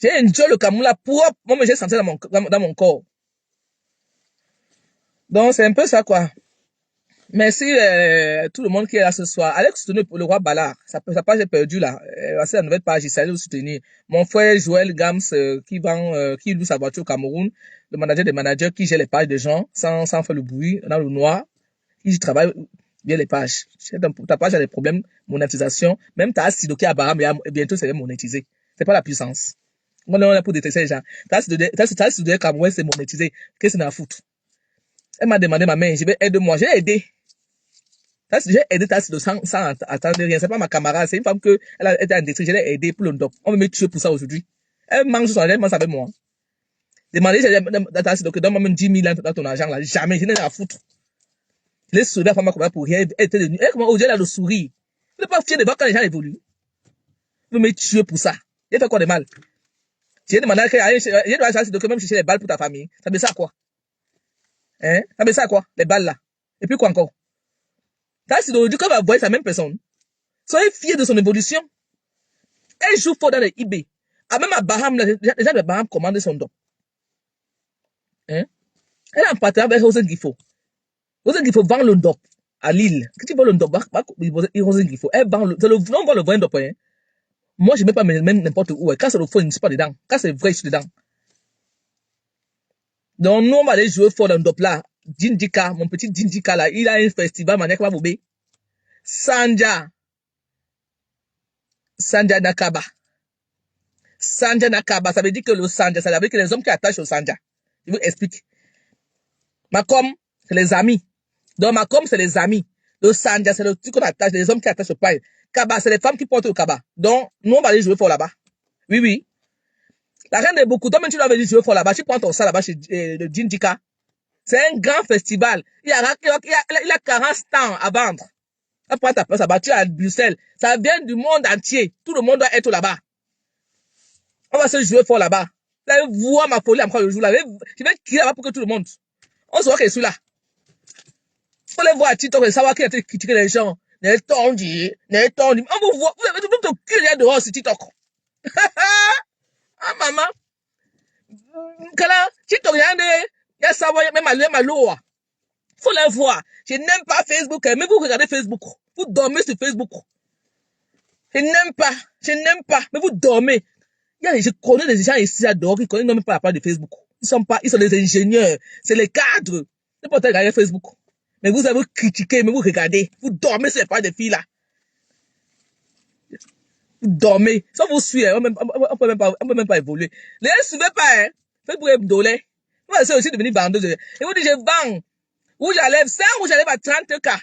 J'ai enjoy le Cameroun là propre. Moi, mais j'ai senti dans mon corps. Donc, c'est un peu ça, quoi. Merci tout le monde qui est là ce soir. Allez soutenir le roi Ballard. Sa page est perdue là. C'est la nouvelle page. J'essaie de le soutenir. Mon frère Joël Gams qui loue sa voiture au Cameroun. Le manager des managers qui gère les pages des gens sans faire le bruit dans le noir. Qui travaille bien les pages. Ta page a des problèmes monétisation. Même ta Sidoki à Baram et bientôt c'est monétisé. C'est pas la puissance. Moi, on est pour détecter les gens. Ta Sidoki Cameroun c'est monétisé. Qu'est-ce que c'est à foutre? Elle m'a demandé ma main. Je vais aider moi. J'ai aidé. J'ai aidé Tassi sans attendre rien. C'est pas ma camarade. C'est une femme que elle a été en détresse. Je l'ai aidé pour le doc. On va me tuer pour ça aujourd'hui. Elle mange son argent, elle mange avec moi. Demandez à Tassi que donne-moi même 10 000 dans ton argent là. Jamais. Je n'ai rien à foutre. Je l'ai souri à la femme pour rien. Elle était devenue. Elle comment aujourd'hui elle a le sourire. Vous n'êtes pas fier de voir quand les gens évoluent. Vous me tuer pour ça. J'ai fait quoi de mal? J'ai demandé à Tassi de même chercher les balles pour ta famille. Ça me sert à quoi? Hein? Ça me sert à quoi? Les balles là. Et puis quoi encore? Tassi d'aujourd'hui, quand va voir sa même personne, soyez fiers de son évolution. Elle joue fort dans les eBay. Ah, même à Baham, les gens de Baham commandent son dos. Hein? Elle est en partenariat avec Rosen Gifo. Rosen Gifo vend le dos à Lille. Quand tu vends le dos, Rosen Gifo, elle vend c'est le nom, on va le vendre dos. Hein? Moi, je ne mets pas même n'importe où. Quand c'est le faux, je ne suis pas dedans. Quand c'est vrai, je suis dedans. Donc, nous, on va aller jouer fort dans le dos là. Djindika, mon petit Djindika là, il a un festival, Maniak Maboubé. Sanja. Sandja Nakaba. Sandja Nakaba, ça veut dire que le Sandja, ça veut dire que les hommes qui attachent au Sandja. Je vous explique. Macom, c'est les amis. Donc Macom, c'est les amis. Le Sandja, c'est le truc qu'on attache, les hommes qui attachent au paille. Kaba, c'est les femmes qui portent le Kaba. Donc, nous, on va aller jouer fort là-bas. Oui, oui. La reine de beaucoup, toi, même tu dois venir jouer fort là-bas. Tu prends ton ça là-bas chez le Djindika. C'est un grand festival. Il y a 40 stands à vendre. Après ta place là-bas, tu es à Bruxelles. Ça vient du monde entier. Tout le monde doit être là-bas. On va se jouer fort là-bas. Vous allez voir ma folie encore le jour là. Je vais crier là-bas pour que tout le monde. On saura que je suis là. On les voir à TikTok et savoir qui a été critiqué les gens. N'est tendu. On vous voit. Vous avez tout le cul là dehors sur TikTok. Ah, maman. Kala, TikTok, il y a savoir, même à l'eau. Faut les voir. Je n'aime pas Facebook, mais vous regardez Facebook. Vous dormez sur Facebook. Je n'aime pas, mais vous dormez. Je connais des gens ici à dehors qui connaissent même pas la part de Facebook. Ils sont des ingénieurs. C'est les cadres. Ne pas regarder Facebook. Mais vous avez critiqué, mais vous regardez. Vous dormez sur les pages des filles là. Vous dormez. Sans vous suivre, on peut même pas évoluer. Ne les suivez pas, hein. Faites pour doler. Moi, c'est aussi devenir vendeuse. Et vous dites, je vends. Où j'enlève 5, où j'enlève à 30K.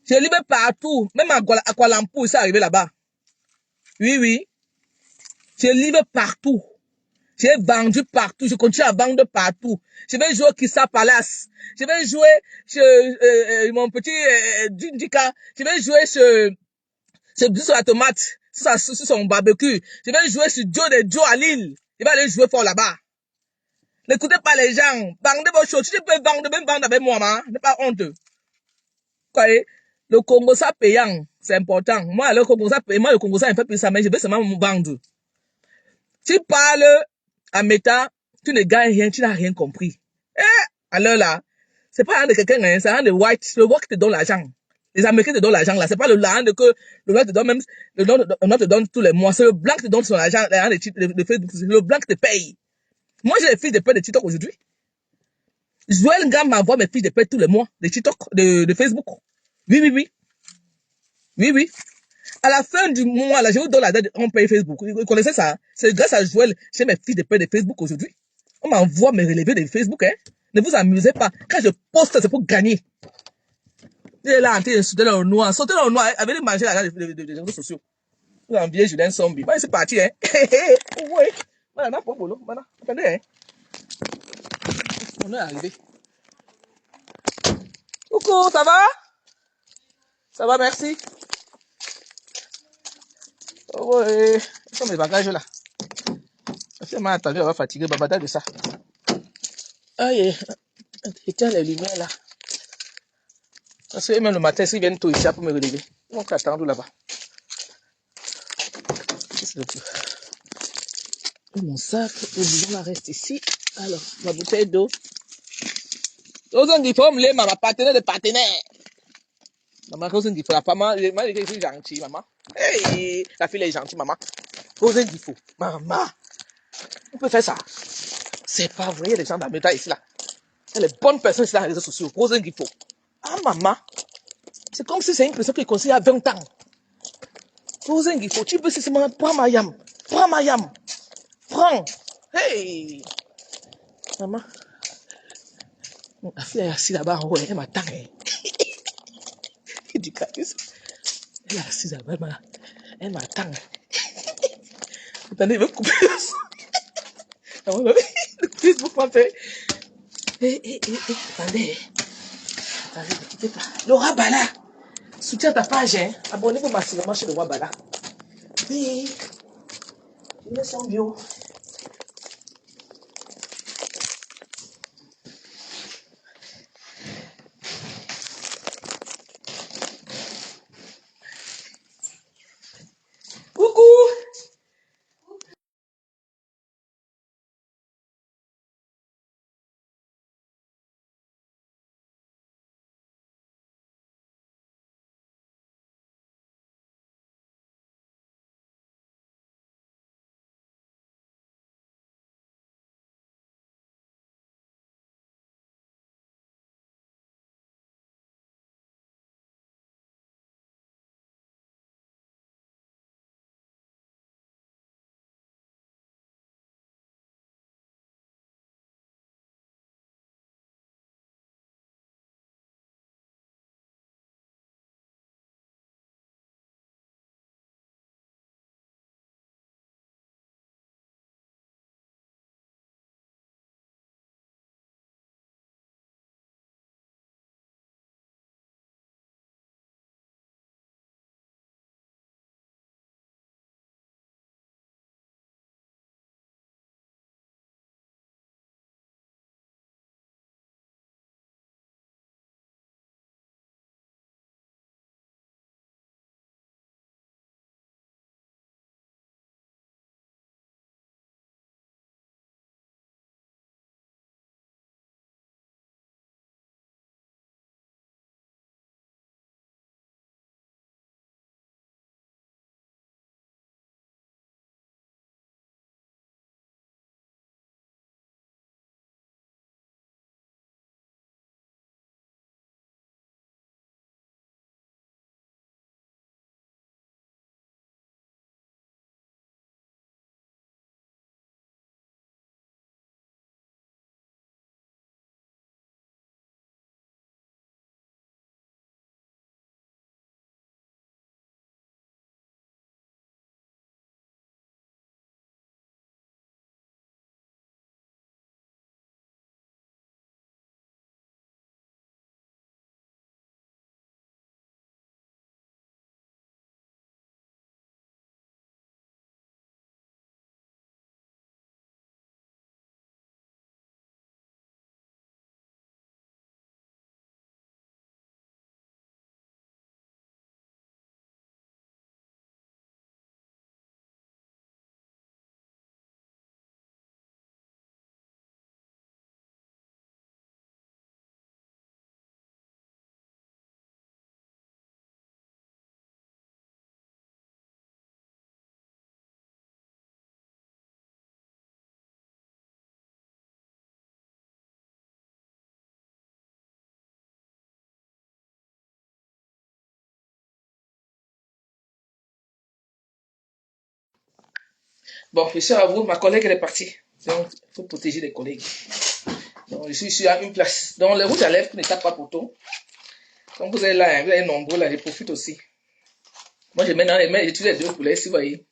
Je livre partout. Même à Kuala Lumpur, c'est arrivé là-bas. Oui, oui. Je livre partout. J'ai vendu partout. Je continue à vendre partout. Je vais jouer au Kissa Palace. Je vais jouer chez mon petit Djindika. Je vais jouer sur la tomate. Sur son barbecue. Je vais jouer sur Joe à Lille. Je vais aller jouer fort là-bas. N'écoutez pas les gens. Vendez vos choses. Si tu peux vendre, même vendre avec moi, hein. N'est pas honteux. Quoi, le Congo, ça payant. C'est important. Moi, le Congo, ça payant. Moi, le Congo, ça, il fait plus ça, mais je vais seulement me vendre. Tu parles à méta, tu ne gagnes rien, tu n'as rien compris. Alors là, c'est pas un de quelqu'un, hein, c'est un de white, le white te donne l'argent. Les Américains te donnent l'argent là, c'est pas l'argent que le blanc te donne même, le blanc te donne tous les mois, c'est le blanc qui te donne son argent, le blanc qui te paye. Moi, j'ai les fiches de paie de TikTok aujourd'hui. Joël Ngam m'envoie mes fiches de paie tous les mois de TikTok, de Facebook. Oui, oui, oui. Oui, oui. À la fin du mois, là, je vous donne la date, on paye Facebook. Vous connaissez ça? C'est grâce à Joël, j'ai mes fiches de paie de Facebook aujourd'hui. On m'envoie mes relevés de Facebook, hein. Ne vous amusez pas. Quand je poste, c'est pour gagner. Il est là en train de sauter dans le noir. Sauter dans le noir, avec les manger là, des réseaux sociaux. Vous enviez Julien Zombie. Moi, c'est parti, hein. Oui. Voilà, pas boulot. Voilà. Attendez, hein. On est arrivé. Coucou, ça va? Ça va, merci. Oh, ouais. Ce sont mes bagages là. Je m'a attendu, elle va fatiguer, babada de ça. Aïe, éteins les lumières là. Parce que même le matin, s'ils viennent tôt ici pour me relever, ils vont t'attendre là-bas. Mon sac, le bidon reste ici. Alors, ma bouteille d'eau. Rosen il faut me les, ma partenaire de partenaire. Maman, Rosen il faut la maman, je suis gentil, maman. Hey, la fille est gentille, maman. Rosen il faut. Maman, on peut faire ça. C'est pas vrai, il y a des gens dans le ici là. Il y a les bonnes personnes ici dans les réseaux sociaux. Rosen il faut. Ah, maman. C'est comme si c'est une personne qui est conseillée à 20 ans. Rosen il faut. Tu peux simplement prends ma yam. Prends ma yam. Prends. Hey. Maman. La fille est assise là-bas en haut, elle m'attend. Du cactus. Elle est assise là-bas, elle m'attend. Attendez, il veut couper le son. Le Facebook m'a fait. Attendez. Attendez, ne quittez pas. Le Roi Bala. Soutiens ta page, hein. Abonnez-vous massivement chez le Roi Bala. Oui. Il est son bio. Bon, je suis à vous, ma collègue elle est partie. Donc, il faut protéger les collègues. Donc, je suis à une place. Donc, le rouge à lèvres ne tape pas poteau. Comme vous êtes là, hein, vous êtes nombreux là, je profite aussi. Moi, je mets dans les mains, j'utilise les deux couleurs, si vous voyez.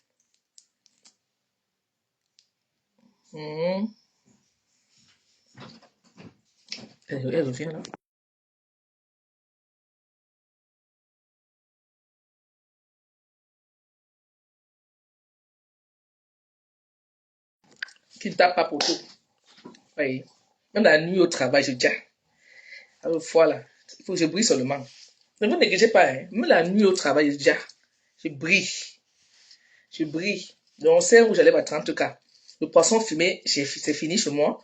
Elle revient là. Qui ne tape pas poteau. Vous voyez. Même la nuit au travail, je dis, voilà, il faut que je brille seulement. Ne vous négligez pas, hein. Même la nuit au travail, je dis, je brille. Je brille. Donc, on sait où j'allais à 30 cas. Le poisson fumé, c'est fini chez moi.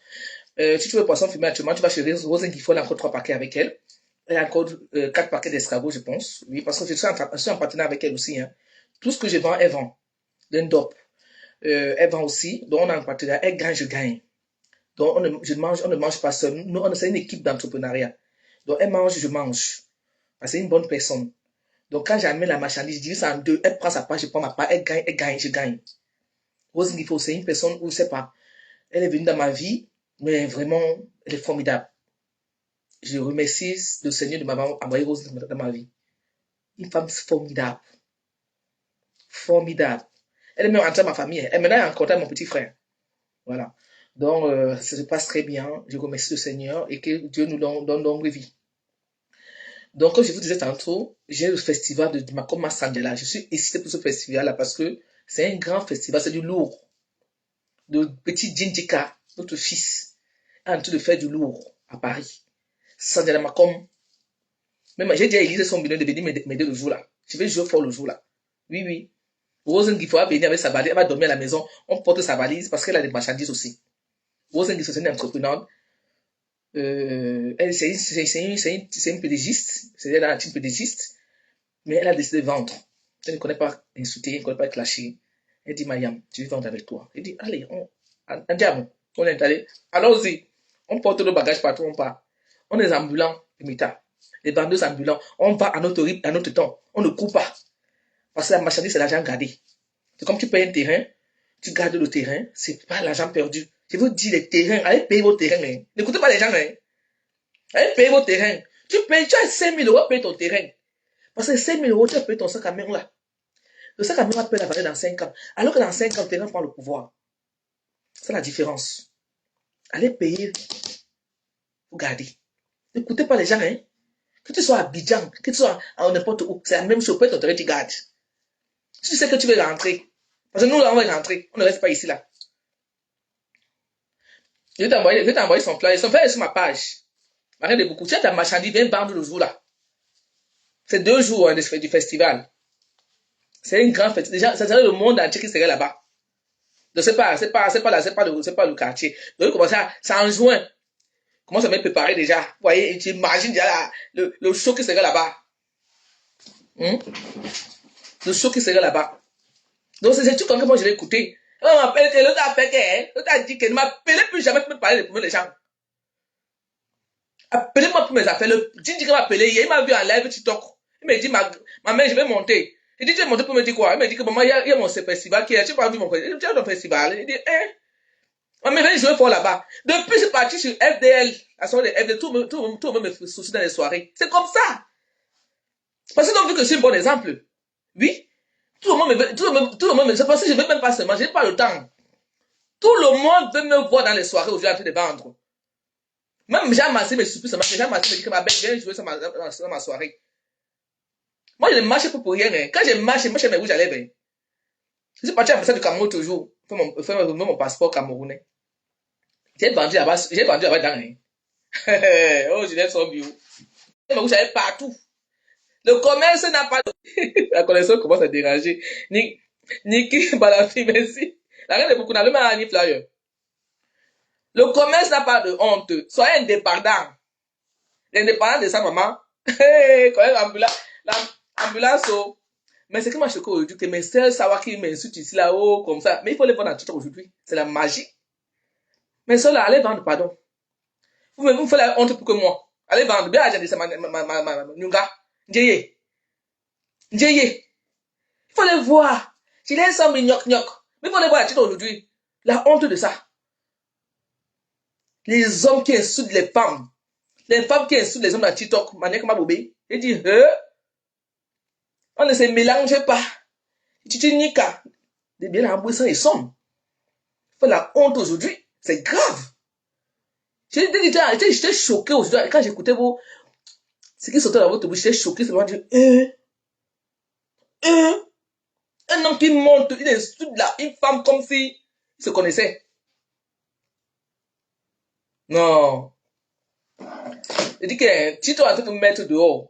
Si tu veux poisson fumé actuellement, tu vas chez Rose qui faut encore 3 paquets avec elle. Elle a encore 4 paquets d'escargots, je pense. Oui, parce que je suis en partenariat avec elle aussi. Hein. Tout ce que je vends, elle vend. D'un dope. Elle vend aussi. Donc, on a un partenariat. Elle gagne, je gagne. Donc, on ne mange pas seul. Nous, c'est une équipe d'entrepreneuriat. Donc, elle mange, je mange. Parce que c'est une bonne personne. Donc, quand j'amène la marchandise, je divise ça en deux. Elle prend sa part, je prends ma part. Elle gagne, je gagne. Rose Ngifo, c'est une personne où, je sais pas, elle est venue dans ma vie, mais vraiment, elle est formidable. Je remercie le Seigneur de m'avoir envoyé Rose dans ma vie. Une femme formidable. Formidable. Elle est même entrée dans ma famille. Elle m'a rencontré mon petit frère. Voilà. Donc, ça se passe très bien. Je remercie le Seigneur et que Dieu nous donne longue vie. Donc, comme je vous disais tantôt, j'ai le festival de Makoma Sandela. Je suis excité pour ce festival-là parce que c'est un grand festival, c'est du lourd. Le petit Djindjika, notre fils, est en train de faire du lourd à Paris. Sandela Makom. Même j'ai dit à Élise son million de venir m'aider le jour-là. Je vais jouer fort le jour-là. Oui, oui. Rosen Gifo va venir avec sa valise, elle va dormir à la maison, on porte sa valise parce qu'elle a des marchandises aussi. Rosen Gifo, c'est une entrepreneur. Elle, c'est une pédagogiste, c'est la team pédagogiste, mais elle a décidé de vendre. Elle ne connaît pas insulter, elle ne connaît pas clasher. Elle dit, Mayam, je vais vendre avec toi. Elle dit, allez, on est allé. Allons-y. On porte nos bagages partout, on part. On est ambulants, les vendeurs ambulants. On va à notre rythme, à notre temps. On ne court pas. Parce que la marchandise, c'est l'argent gardé. C'est comme tu payes un terrain, tu gardes le terrain, c'est pas l'argent perdu. Je vous dis, les terrains, allez payer vos terrains. Hein. N'écoutez pas les gens. Hein. Allez payer vos terrains. Tu as 5 000 euros, paye ton terrain. Parce que 5 000 euros, tu as payé ton sac à main là. Le sac à main va payer la valeur dans 5 ans. Alors que dans 5 ans, le terrain prend le pouvoir. C'est la différence. Allez payer pour garder. N'écoutez pas les gens. Hein. Que tu sois à Abidjan, que tu sois à n'importe où, c'est la même chose. Paye ton terrain, tu gardes. Si tu sais que tu veux rentrer, parce que nous, là, on va rentrer. On ne reste pas ici, là. Je vais t'envoyer son flyer. Son flyer est sur ma page. Rien de beaucoup. Tu as ta marchandise, viens vendre le jour, là. C'est 2 jours hein, du festival. C'est une grande fête. Déjà, ça serait le monde entier qui serait là-bas. Donc, c'est pas le quartier. Donc, comment ça, c'est en juin. Comment ça m'est préparé déjà? Vous voyez, tu imagines déjà là, le show qui serait là-bas. Le show qui serait là-bas. Donc, c'est tout comme moi je vais écouter. On m'appelle que l'autre a fait que, l'autre a dit que ne m'appelez plus jamais pour me parler de les gens. Appelez-moi pour mes affaires. Le Djindjika m'a appelé hier, il m'a vu en live TikTok. Il m'a dit, ma mère, je vais monter. Il dit, tu es monté pour me dire quoi? Il m'a dit que maman, il y a mon festival qui est, tu n'as pas vu mon festival. Tu as ton festival. Il dit, maman, je vais jouer fort là-bas. Depuis, je suis parti sur FDL. La soirée de FDL, tout le monde me soucie dans les soirées. C'est comme ça. Parce qu'ils ont vu que je suis un bon exemple. Oui. Tout le monde c'est parce que je ne veux même pas seulement, je n'ai pas le temps. Tout le monde veut me voir dans les soirées où je suis en train de vendre. Même Jean Massé me supplie, Jean Massé me dit que ma belle vient jouer sur ma soirée. Moi, je ne marche pas pour rien. Hein. Quand je marche mes rouges à lèvres. Hein. Je suis parti à l'ambassade du Cameroun toujours. Faire mon passeport camerounais. J'ai vendu là-bas dedans. Hein. Oh, je laisse son bio. Mes rouges à lèvres partout. Le commerce n'a pas de... La connexion commence à déranger. Niki Balafi, merci. La reine de beaucoup n'a le même Annie Flyer. Le commerce n'a pas de honte. Soyez indépendant. L'indépendant de sa maman. Quand même, l'ambulance, oh. Mais c'est que moi, je suis aujourd'hui que mes sœurs savent qu'ils m'insultent ici, là-haut, comme ça. Mais il faut les vendre en tout aujourd'hui. C'est la magie. Mes sœurs, là, allez vendre, pardon. Vous faites la honte pour que moi. Allez vendre. Bien, j'ai dit, c'est ma Nyunga. Njeye. Il faut les voir. Je les sens, mais gnoc. Mais vous allez voir la titre aujourd'hui. La honte de ça. Les hommes qui insultent les femmes. Les femmes qui insultent les hommes dans TikTok. Manière comme Bobé. Il dit, on ne se mélange pas. Tu nika. De bien embouissant et somme. Fait la honte aujourd'hui. C'est grave. J'étais choqué aujourd'hui. Quand j'écoutais vos, ce qui sortait dans votre bouche, j'étais choqué. C'est vraiment dire, un homme qui monte, il insulte une femme comme si il se connaissait. Non. Il dit que tu dois te mettre dehors.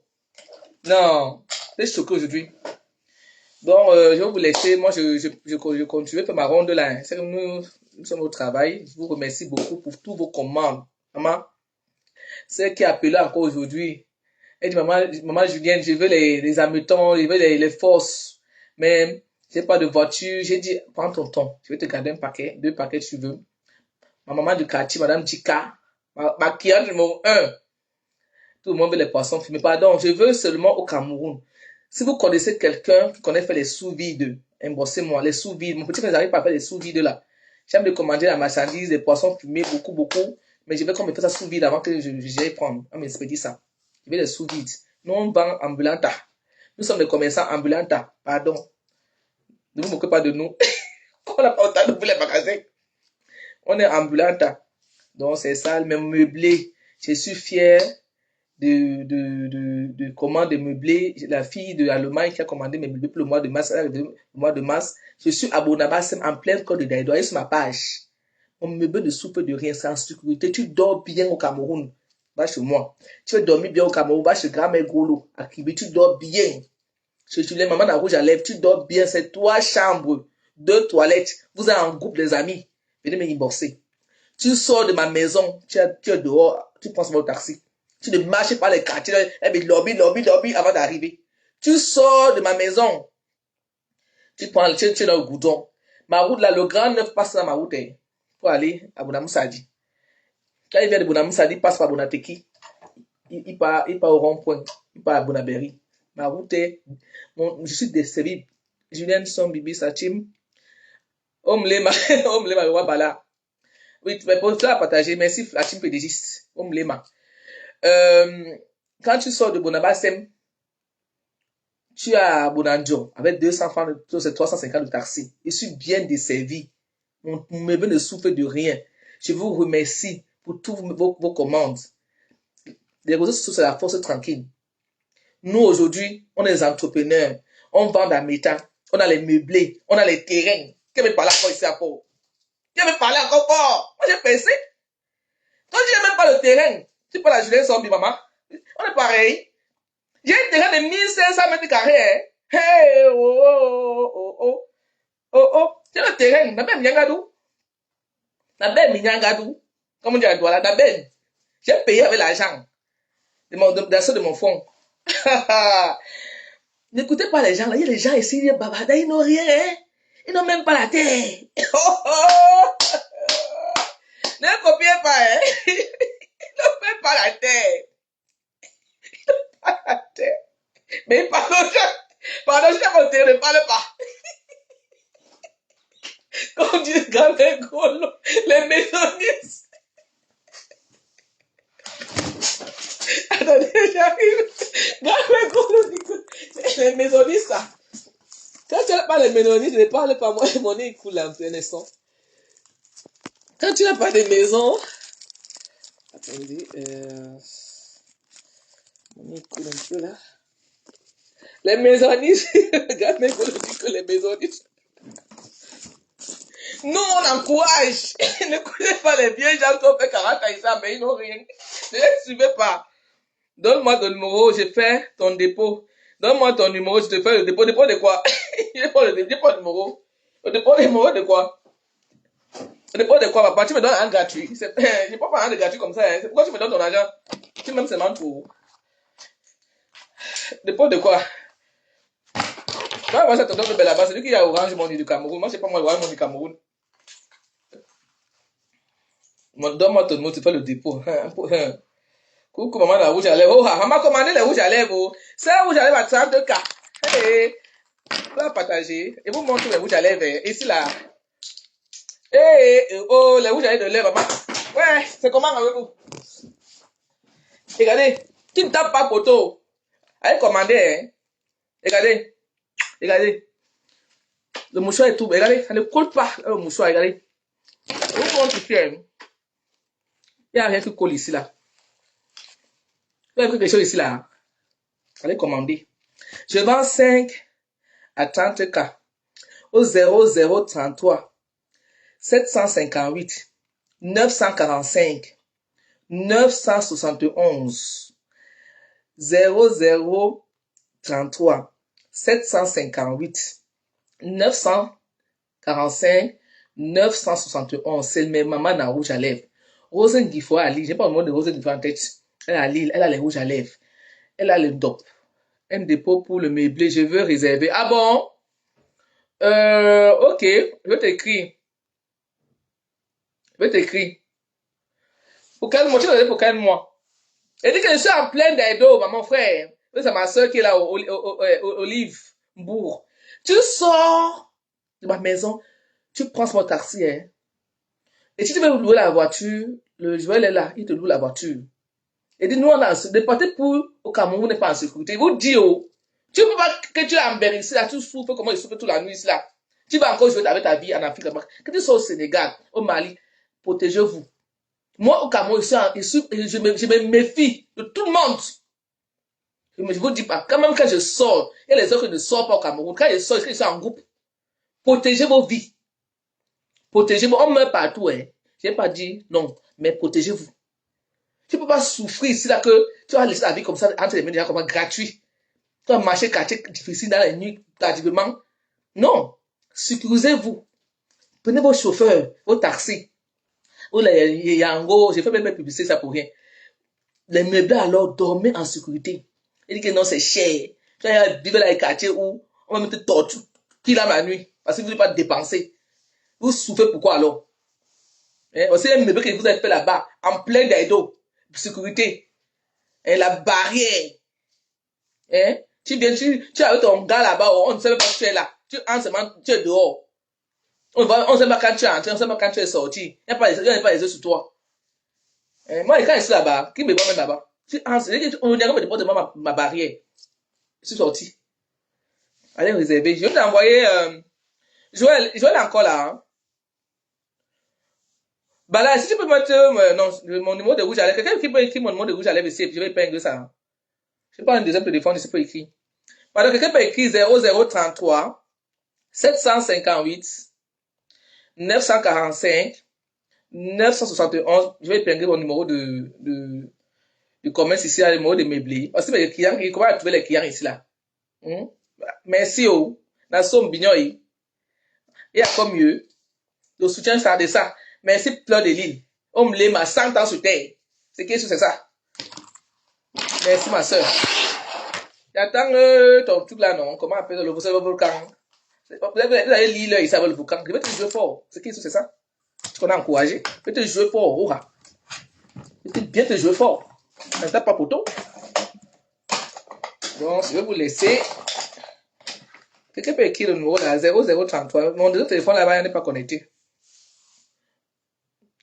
Non. Je suis choqué aujourd'hui. Donc, je vais vous laisser. Moi, je continue à faire ma ronde là. C'est que nous sommes au travail. Je vous remercie beaucoup pour tous vos commandes. Maman, celle qui a appelé encore aujourd'hui. Elle dit, maman Julienne, je veux les ameutons, je veux les forces. Mais, j'ai pas de voiture. J'ai dit, prends ton temps. Je vais te garder un paquet, 2 paquets si tu veux. Ma maman du quartier, madame Jika, ma cliente numéro 1. Tout le monde veut les poissons fumés. Pardon, je veux seulement au Cameroun. Si vous connaissez quelqu'un qui connaît faire les sous-vides, embossez-moi, les sous-vides. Mon petit frère n'arrive pas à faire les sous-vides là. J'aime de commander la marchandise, des poissons fumés, beaucoup. Mais je vais qu'on me fasse ça sous-vide avant que j'aille prendre. On m'expédie ça. Je veux les sous-vides. Nous, on vend ambulanta. Nous sommes des commerçants ambulanta. Pardon. Ne vous moquez pas de nous. On n'a pas autant de vous les magasins. On est ambulanta. Donc, c'est ça, même meublé. Je suis fier de commander des meublés. La fille de l'Allemagne qui a commandé mes meublés pour le mois de mars, Je suis abonné en plein code de Daïdo. Sur ma page. Mon meuble ne souffre de rien, c'est en sécurité. Tu dors bien au Cameroun. Va chez moi. Tu veux dormir bien au Cameroun. Va chez grand-mère Golo. À Kibi, tu dors bien. Chez les mamans dans rouge à lèvres, tu dors bien. C'est 3 chambres, 2 toilettes. Vous êtes en groupe des amis. Venez me rembourser. Tu sors de ma maison, tu es dehors, tu prends votre taxi. Tu ne marches pas les quartiers, lobby avant d'arriver. Tu sors de ma maison, tu es dans le goudron. Ma route là, le grand neuf passe dans ma route pour aller à Bonamoussadi. Quand il vient de Bonamoussadi, il passe par Bonateki. Il part au rond-point, il part à Bonaberi. Ma route est, je suis desservi. Julien Son Bibi Sachim. Omlema, Wabala. Oui, mais pour ça, partager. Merci, la team pédégiste. Omlema. Quand tu sors de Bonabassem, tu es à Bonanjo avec 200 francs, c'est 350 de taxi. Je suis bien desservi. Mon meuble ne souffre de rien. Je vous remercie pour toutes vos commandes. Les réseaux sociaux, c'est la force tranquille. Nous, aujourd'hui, on est des entrepreneurs. On vend la méta. On a les meublés. On a les terrains. Qui me parle encore ici à Pau? Qui me parle encore fort? Moi, j'ai pensé. Toi, tu n'as même pas le terrain. Tu peux la Julien Sombi, maman. On est pareil. J'ai un terrain de 1500 mètres carrés. Hey, c'est le terrain. La belle Minyangadou. Comme on dit à Douala, la belle. J'ai payé avec l'argent de mon fonds. N'écoutez pas les gens là. Il y a les gens ici, ils babada, ils n'ont rien. Hein? Ils n'ont même pas la terre. Ne copiez pas. Hein? Ils n'ont même pas la terre. Mais pardon, je t'ai montré, ne parle pas. Comme dit Gamé Golo, les maisonnistes. Attendez, j'arrive. Gamé Golo dit que les maisonnistes, ça. Quand tu n'as pas les maisonnistes, ne parle pas, moi, mon nez coule un peu, n'est-ce pas? Quand tu n'as pas de maison, attendez, mon nez coule un peu là. Les maisonnistes, Gamé Golo dit que les maisonnistes. Nous, on encourage. Ne connaissez pas les vieux gens qui ont fait 40 ans ici, mais ils n'ont rien. Ne les suivez pas. Donne-moi ton numéro, je fais ton dépôt. Donne-moi ton numéro, je te fais le dépôt. Dépôt de quoi? J'ai pas le numéro. Le dépôt de quoi? Le dépôt de quoi, papa? Tu me donnes un gratuit. Je ne peux pas un gratuit comme ça. Hein. C'est pourquoi tu me donnes ton argent? Tu m'aimes seulement pour. Dépôt de quoi? Moi, ça te donne le bel là-bas. C'est lui qui a Orange Money du Cameroun. Moi, je sais pas moi, Orange Money du Cameroun. Donne-moi ton mot, tu fais le dépôt. Coucou, maman, la rouge à lèvres. Oh, maman, commandé les rouges à lèvres. C'est un rouge à lèvres à 32K. Hey, on va partager. Et vous montrez les rouges à lèvres. Ici, là. Oh, les rouges à lèvres de lait, maman. Ouais, c'est comment avec vous? Regardez, tu ne tapes pas poteau. Allez commander, hein. Regardez, regardez. Le mouchoir est tout. Regardez, ça ne colle pas le mouchoir, regardez. Vous montre ici, hein. Il n'y a rien qui colle ici, là. Il y a quelque chose ici, là. Allez commander. Je vends 5 à 30K au 0033 758 945 971 0033 758 945 971. C'est le même maman à rouge à lèvres. Rose Nguifo à Lille. J'ai pas le nom de Rose Nguifo en tête. Elle est à Lille. Elle a les rouges à lèvres. Elle a le DOP. Un dépôt pour le meublé. Je veux réserver. Ah bon? Ok. Je vais t'écrire. Je vais t'écrire. Pour quel mois? Tu vas pour quel mois? Elle dit que je suis en plein d'Edo, mon frère. C'est ma soeur qui est là, Olive Mbourg. Tu sors de ma maison, tu prends mon taxi, hein. Et si tu veux louer la voiture, le joueur est là, il te loue la voiture. Et dit, nous, on a déporté pour au Cameroun, n'est pas en sécurité. Il vous dit, oh, tu ne peux pas que tu es en Berry ici, là, tu souffres, comment il souffre toute la nuit ici, là. Tu vas encore jouer avec ta vie en Afrique, là. Que tu sois au Sénégal, au Mali, protégez-vous. Moi, au Cameroun, je me méfie de tout le monde. Je ne vous dis pas, quand même quand je sors, il y a les autres qui ne sortent pas au Cameroun. Quand je sors, ils sont en groupe. Protégez vos vies. Protégez-vous. On meurt partout, hein. Je n'ai pas dit non, mais protégez-vous. Tu ne peux pas souffrir ici, là, que tu vas laisser la vie comme ça, entre les mains des gens, comme gratuit. Tu vas marcher quartier difficile dans la nuit, tardivement. Non. Sécurisez-vous. Prenez vos chauffeurs, vos taxis. Ou les Yango, j'ai fait même publicité ça pour rien. Les meubles, alors, dormez en sécurité. Il dit que non, c'est cher. Tu vas vivre dans les quartiers où on va mettre torture, qui là la nuit, parce que vous ne voulez pas dépenser. Vous souffrez pourquoi alors? Aussi, les meubles que vous avez fait là-bas, en plein d'eau, sécurité. La barrière. Tu viens, tu es avec ton gars là-bas, on ne sait pas que tu es là. Tu es dehors. On ne sait pas quand tu es entré, on ne sait pas quand tu es sorti. Il n'y a pas les yeux sur toi. Moi, quand je suis là-bas, qui me voit même là-bas? On dirait que je porte ma barrière. Je suis sorti. Allez réserver. Je vais t'envoyer. Joël encore là. Hein? Bah là, si tu peux mettre non, mon numéro de rouge à lèvres. Quelqu'un qui peut écrire mon numéro de rouge à lèvres ici, je vais épingler ça. Hein? Je n'ai pas un deuxième téléphone ici pour écrire. Pardon, quelqu'un peut écrire 0033 758 945 971. Je vais épingler mon numéro de commerce ici, le numéro de meublé. Parce que les clients, comment trouver les clients ici là? Merci, oh. Nous sommes bignons. Et à quoi mieux? Le soutien, ça de ça. Merci, Fleur de Lille. On me l'a 100 ans sur terre. C'est qu'est-ce que c'est ça? Merci, ma soeur. J'attends ton truc là, non? Comment appelle le volcan? Vous avez Lille, il savent le volcan. Je vais te jouer fort. C'est qu'est-ce que c'est ça? Tu connais encouragé? Je vais te jouer fort, oh. Je vais bien te jouer fort. Ne tape pas pour toi. Donc, je vais vous laisser. Quelqu'un peut écrire le numéro là, 0033. Mon téléphone là-bas n'est pas connecté.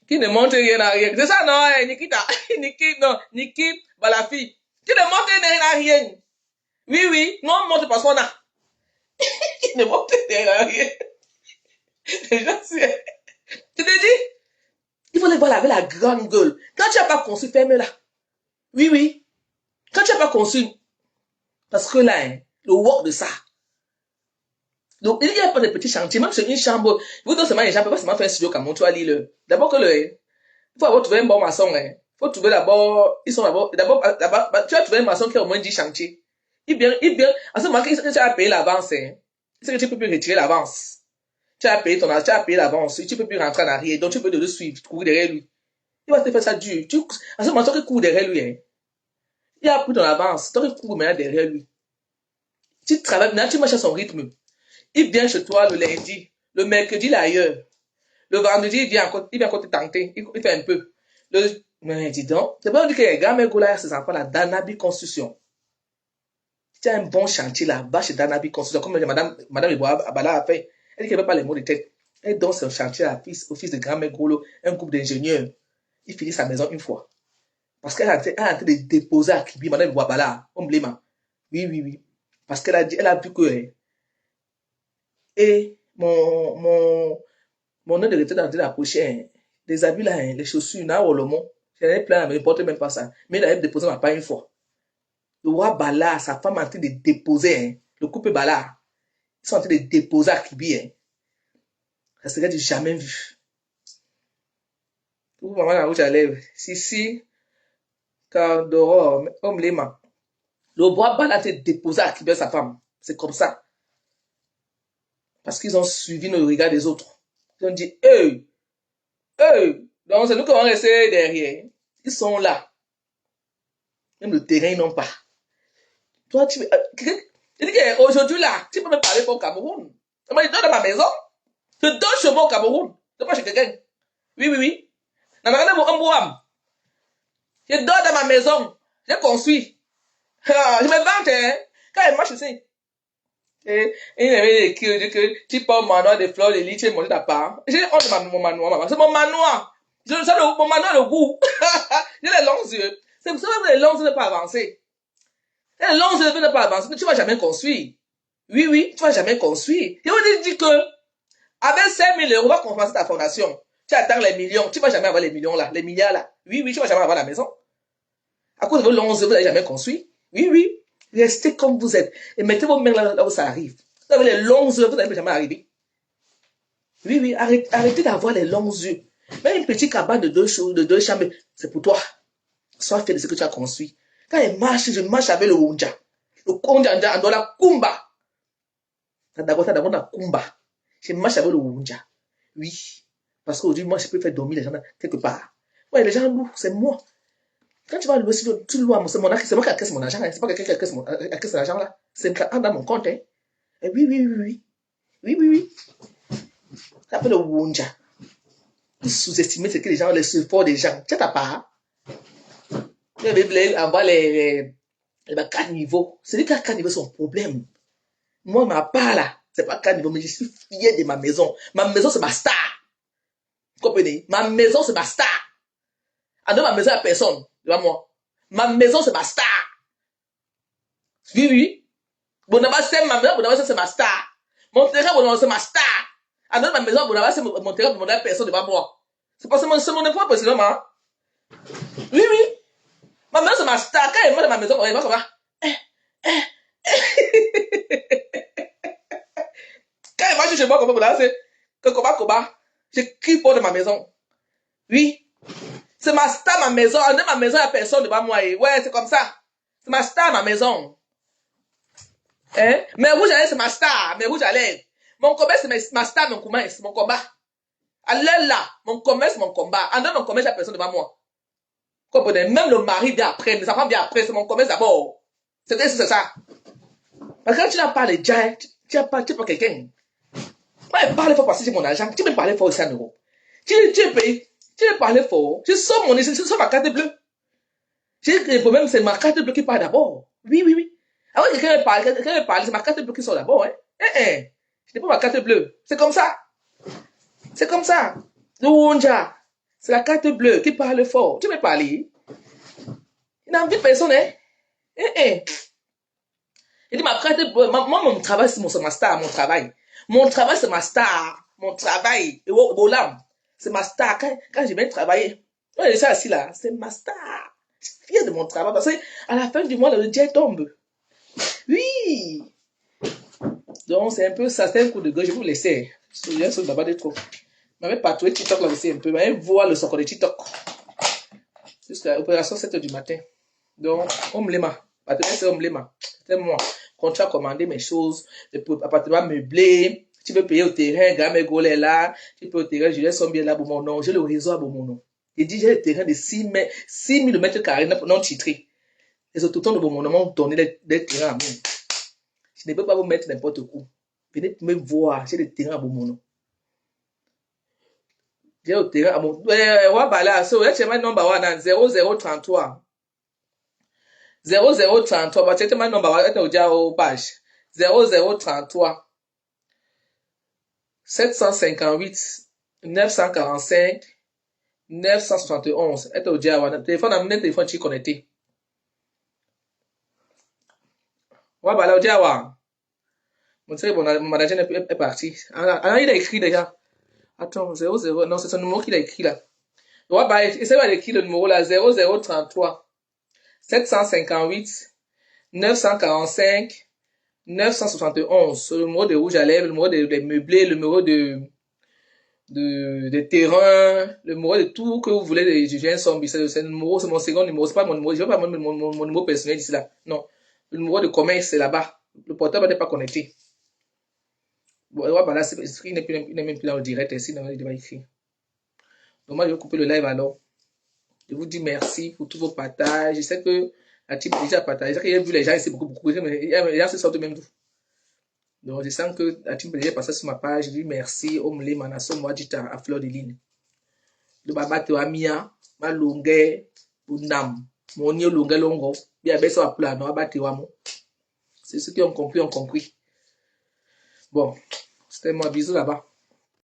Qui ne montre rien à rien. C'est ça, non, Nikita. Niki, Balafi. Qui ne montre rien à rien. Oui, non, on montre parce qu'on a. Qui ne montre rien à rien. Déjà, c'est. Tu te dis, il faut les voir avec la grande gueule. Quand tu n'as pas conçu, ferme-la. Oui. Quand tu n'as pas conçu, parce que là, le work de ça. Donc, il n'y a pas de petits chantiers, même sur une chambre. Vous donnez seulement les gens, pas seulement faire un studio comme tu as dit. D'abord que il faut avoir trouvé un bon maçon. Il faut trouver d'abord, tu as trouvé un maçon qui a au moins 10 chantiers. Il vient, à ce moment, tu as payé l'avance. C'est que tu peux plus retirer l'avance. Tu as payé l'avance. Tu peux plus rentrer en arrière. Donc, tu peux le suivre, courir derrière lui. Il va te faire ça dur. À ce moment, tu cours derrière lui. Il a pris ton avance. Tu cours maintenant derrière lui. Tu travailles, maintenant, tu marches à son rythme. Il vient chez toi le lundi, le mercredi il est ailleurs. Le vendredi, il vient encore te tenter, il fait un peu. Mais dis donc, c'est pas dit que les gars, mais Gola, ses enfants là, Danabi Construction. Tu as un bon chantier là-bas chez Danabi Construction, comme madame Iboa Abala a fait. Elle dit qu'elle ne veut pas les mots de tête. Elle donne son chantier au fils de grand-mère Golo, un groupe d'ingénieurs. Il finit sa maison une fois. Parce qu'elle a été en train de déposer à Kibi, madame Wabala, on blâme. Oui, oui, oui. Parce qu'elle a dit, elle a vu que, et mon œil de retraite est en train d'approcher, les habits là, les chaussures, là, au lomon. J'en ai plein, mais ne porte même pas ça. Mais elle a déposé ma part une fois. Le roi Bala, sa femme est en train de déposer, le couple Bala, ils sont en train de déposer à Kibi, ça serait du jamais vu. Où maman la rouge à lèvres. Si, Cardoro, homme Lema. Le roi Bala a été déposé à Kibi, sa femme. C'est comme ça. Parce qu'ils ont suivi le regard des autres. Ils ont dit, donc c'est nous qui vont rester derrière. Ils sont là. Même le terrain, ils n'ont pas. Toi, tu dis qu'aujourd'hui, là, tu peux me parler pour le Cameroun. Je donne dans ma maison. Je donne chez moi au Cameroun. Je pas chez quelqu'un. Oui, oui, oui. Je dors dans ma maison. Je construis. Je me vante, hein. Quand elle marche ici. Et il avait écrit que tu peux manoir des fleurs de lit, tu es mangé ta part. J'ai honte de mon manoir, maman. C'est mon manoir. Mon manoir le goût. J'ai les longs yeux. C'est pour ça que les longs yeux ne pas avancer. Les longs yeux ne pas avancer. Tu vas jamais construire. Oui, oui, tu vas jamais construire. Je vous dis que, avec 5 000 euros, on va commencer ta fondation. Tu attends les millions. Tu vas jamais avoir les millions là, les milliards là. Oui, oui, tu vas jamais avoir la maison. À cause de vos longs yeux, vous n'allez jamais construire. Oui, oui. Restez comme vous êtes. Et mettez vos mains là où ça arrive. Vous avez les longs yeux, vous n'allez jamais arriver. Oui, oui, arrêtez d'avoir les longs yeux. Même une petite cabane de deux chambres, c'est pour toi. Sois fier de ce que tu as construit. Quand elle marche, je marche avec le Wunja. Le Wunja, on doit la Kumba. D'abord la Kumba. Je marche avec le Wunja. Oui. Parce qu'aujourd'hui, moi, je peux faire dormir les gens quelque part. Ouais, les gens louent, c'est moi. Quand tu vas louer, tu loues, c'est moi qui accaisse mon argent. C'est pas quelqu'un qui accaisse l'argent là. C'est dans mon compte. Hein. Et oui, oui, oui, oui. Oui, oui, oui. Ça s'appelle le Wunja. Vous sous-estimez ce que les gens, les efforts des gens. Tu n'as pas. Vous avez avoir les 4 niveaux. C'est dit qu'à 4 niveaux, c'est un problème. Moi, ma part là, c'est pas 4 niveaux, mais je suis fier de ma maison. Ma maison, c'est ma star. Vous comprenez? Ma maison, c'est ma star. En dehors, ma maison, il n'y a personne. Devant moi. Ma maison, c'est ma star. Oui, oui. Bonaba, c'est ma maison, Bonaba, c'est ma star. Mon terrain, Bonaba, c'est ma star. En dehors, ma maison, Bonaba, c'est mon terrain, Bonaba, personne devant moi. C'est parce que c'est mon époux, précisément. Oui, oui. Ma maison, c'est ma star. Quand elle est dans ma maison, elle va comme ça. Quand elle marche chez moi, comme ça, c'est que Koba. Je crie fort de ma maison. Oui. C'est ma star, ma maison. En ma maison, il n'y a personne devant moi. Ouais, c'est comme ça. C'est ma star, ma maison. Hein? Mais rouge à lèvres, c'est ma star. Mais rouge à lèvres. Mon commerce, c'est ma star, mon commerce, mon combat. À l'aile là, mon commerce, mon combat. En mon commerce, il n'y a personne devant moi. Comprenez? Même le mari vient après, mes enfants viennent après, c'est mon commerce d'abord. C'est ça. Parce que quand tu n'as pas les gens, tu n'as pas quelqu'un. Moi, parler fort parce que c'est mon argent. Tu peux parler fort aussi en Europe. Tu payes. Tu veux parler fort. Je sors ma carte bleue. J'ai le problème, c'est ma carte bleue qui part d'abord. Oui, oui, oui. Alors, quelqu'un veut parler, c'est ma carte bleue qui sort d'abord, hein. Je n'ai pas ma carte bleue. C'est comme ça. C'est comme ça. Le Wonja, c'est la carte bleue qui parle fort. Tu veux parler? Il n'a envie de personne, hein. Il dit, ma carte bleue, moi, mon travail, c'est ma star, mon travail. Mon travail, c'est ma star. Mon travail. C'est ma star. Quand je viens travailler, je suis assis là, c'est ma star. Je suis fier de mon travail parce qu'à la fin du mois, le jet tombe. Oui. Donc, c'est un peu ça, c'est un coup de gueule. Je vais vous laisser. Je suis là-bas de trop. Je vais patrouiller TikTok là aussi un peu. Je vais voir le soccer de TikTok. Jusqu'à l'opération 7h du matin. Donc, on me l'a. C'est on me l'a. C'est moi. Quand tu as commandé mes choses, appartement meublé, tu peux payer au terrain, Gamé Golé là, tu peux au terrain, je laisse son bien là pour mon nom, j'ai le réseau à mon nom. Il dit, j'ai le terrain de 6 000 mètres carrés non titré. Les autochtones de mon nom m'ont donné des terrains à moi. Je ne peux pas vous mettre n'importe où. Venez me voir, j'ai le terrain à mon nom. J'ai le terrain à mon nom. Voilà, so, let's my number one, 0033. 0033, bah, c'est ma number one, au page. 0033. 758 945 971. Et au diawa. Téléphone a téléphone qui est connecté. Ouais, bah là, au diawa. Mon manager est parti. Ah, il a écrit déjà. Attends, 00. Non, c'est son numéro qu'il a écrit là. Ouais, bah, essaye d'écrire le numéro là. 0033 758 945 971. Le numéro de rouge à lèvres, le numéro de meublés, le numéro de terrain, le numéro de tout que vous voulez de juger un zombie. C'est mon second numéro. C'est pas mon numéro. Je veux pas mon numéro personnel ici là. Non. Le numéro de commerce, c'est là-bas. Le portable n'est pas connecté. Bon, ouais, bah là, il n'est même plus là au direct. Sinon, il va écrire. Donc, moi, je vais couper le live alors. Je vous dis merci pour tous vos partages. Je sais que la team déjà partagé. J'ai vu les gens ici beaucoup. Mais les gens se sortent même tout. Donc, je sens que la team déjà passé sur ma page. Je dis merci. Omle Manasso, moi, dit à fleur de ligne. Le baba te amia, ma longue, unam, mon yo longue longo. Bien, ben, ça va plan, non, abattre wamo. C'est ceux qui ont compris, ont compris. Bon, c'était moi, bisous là-bas.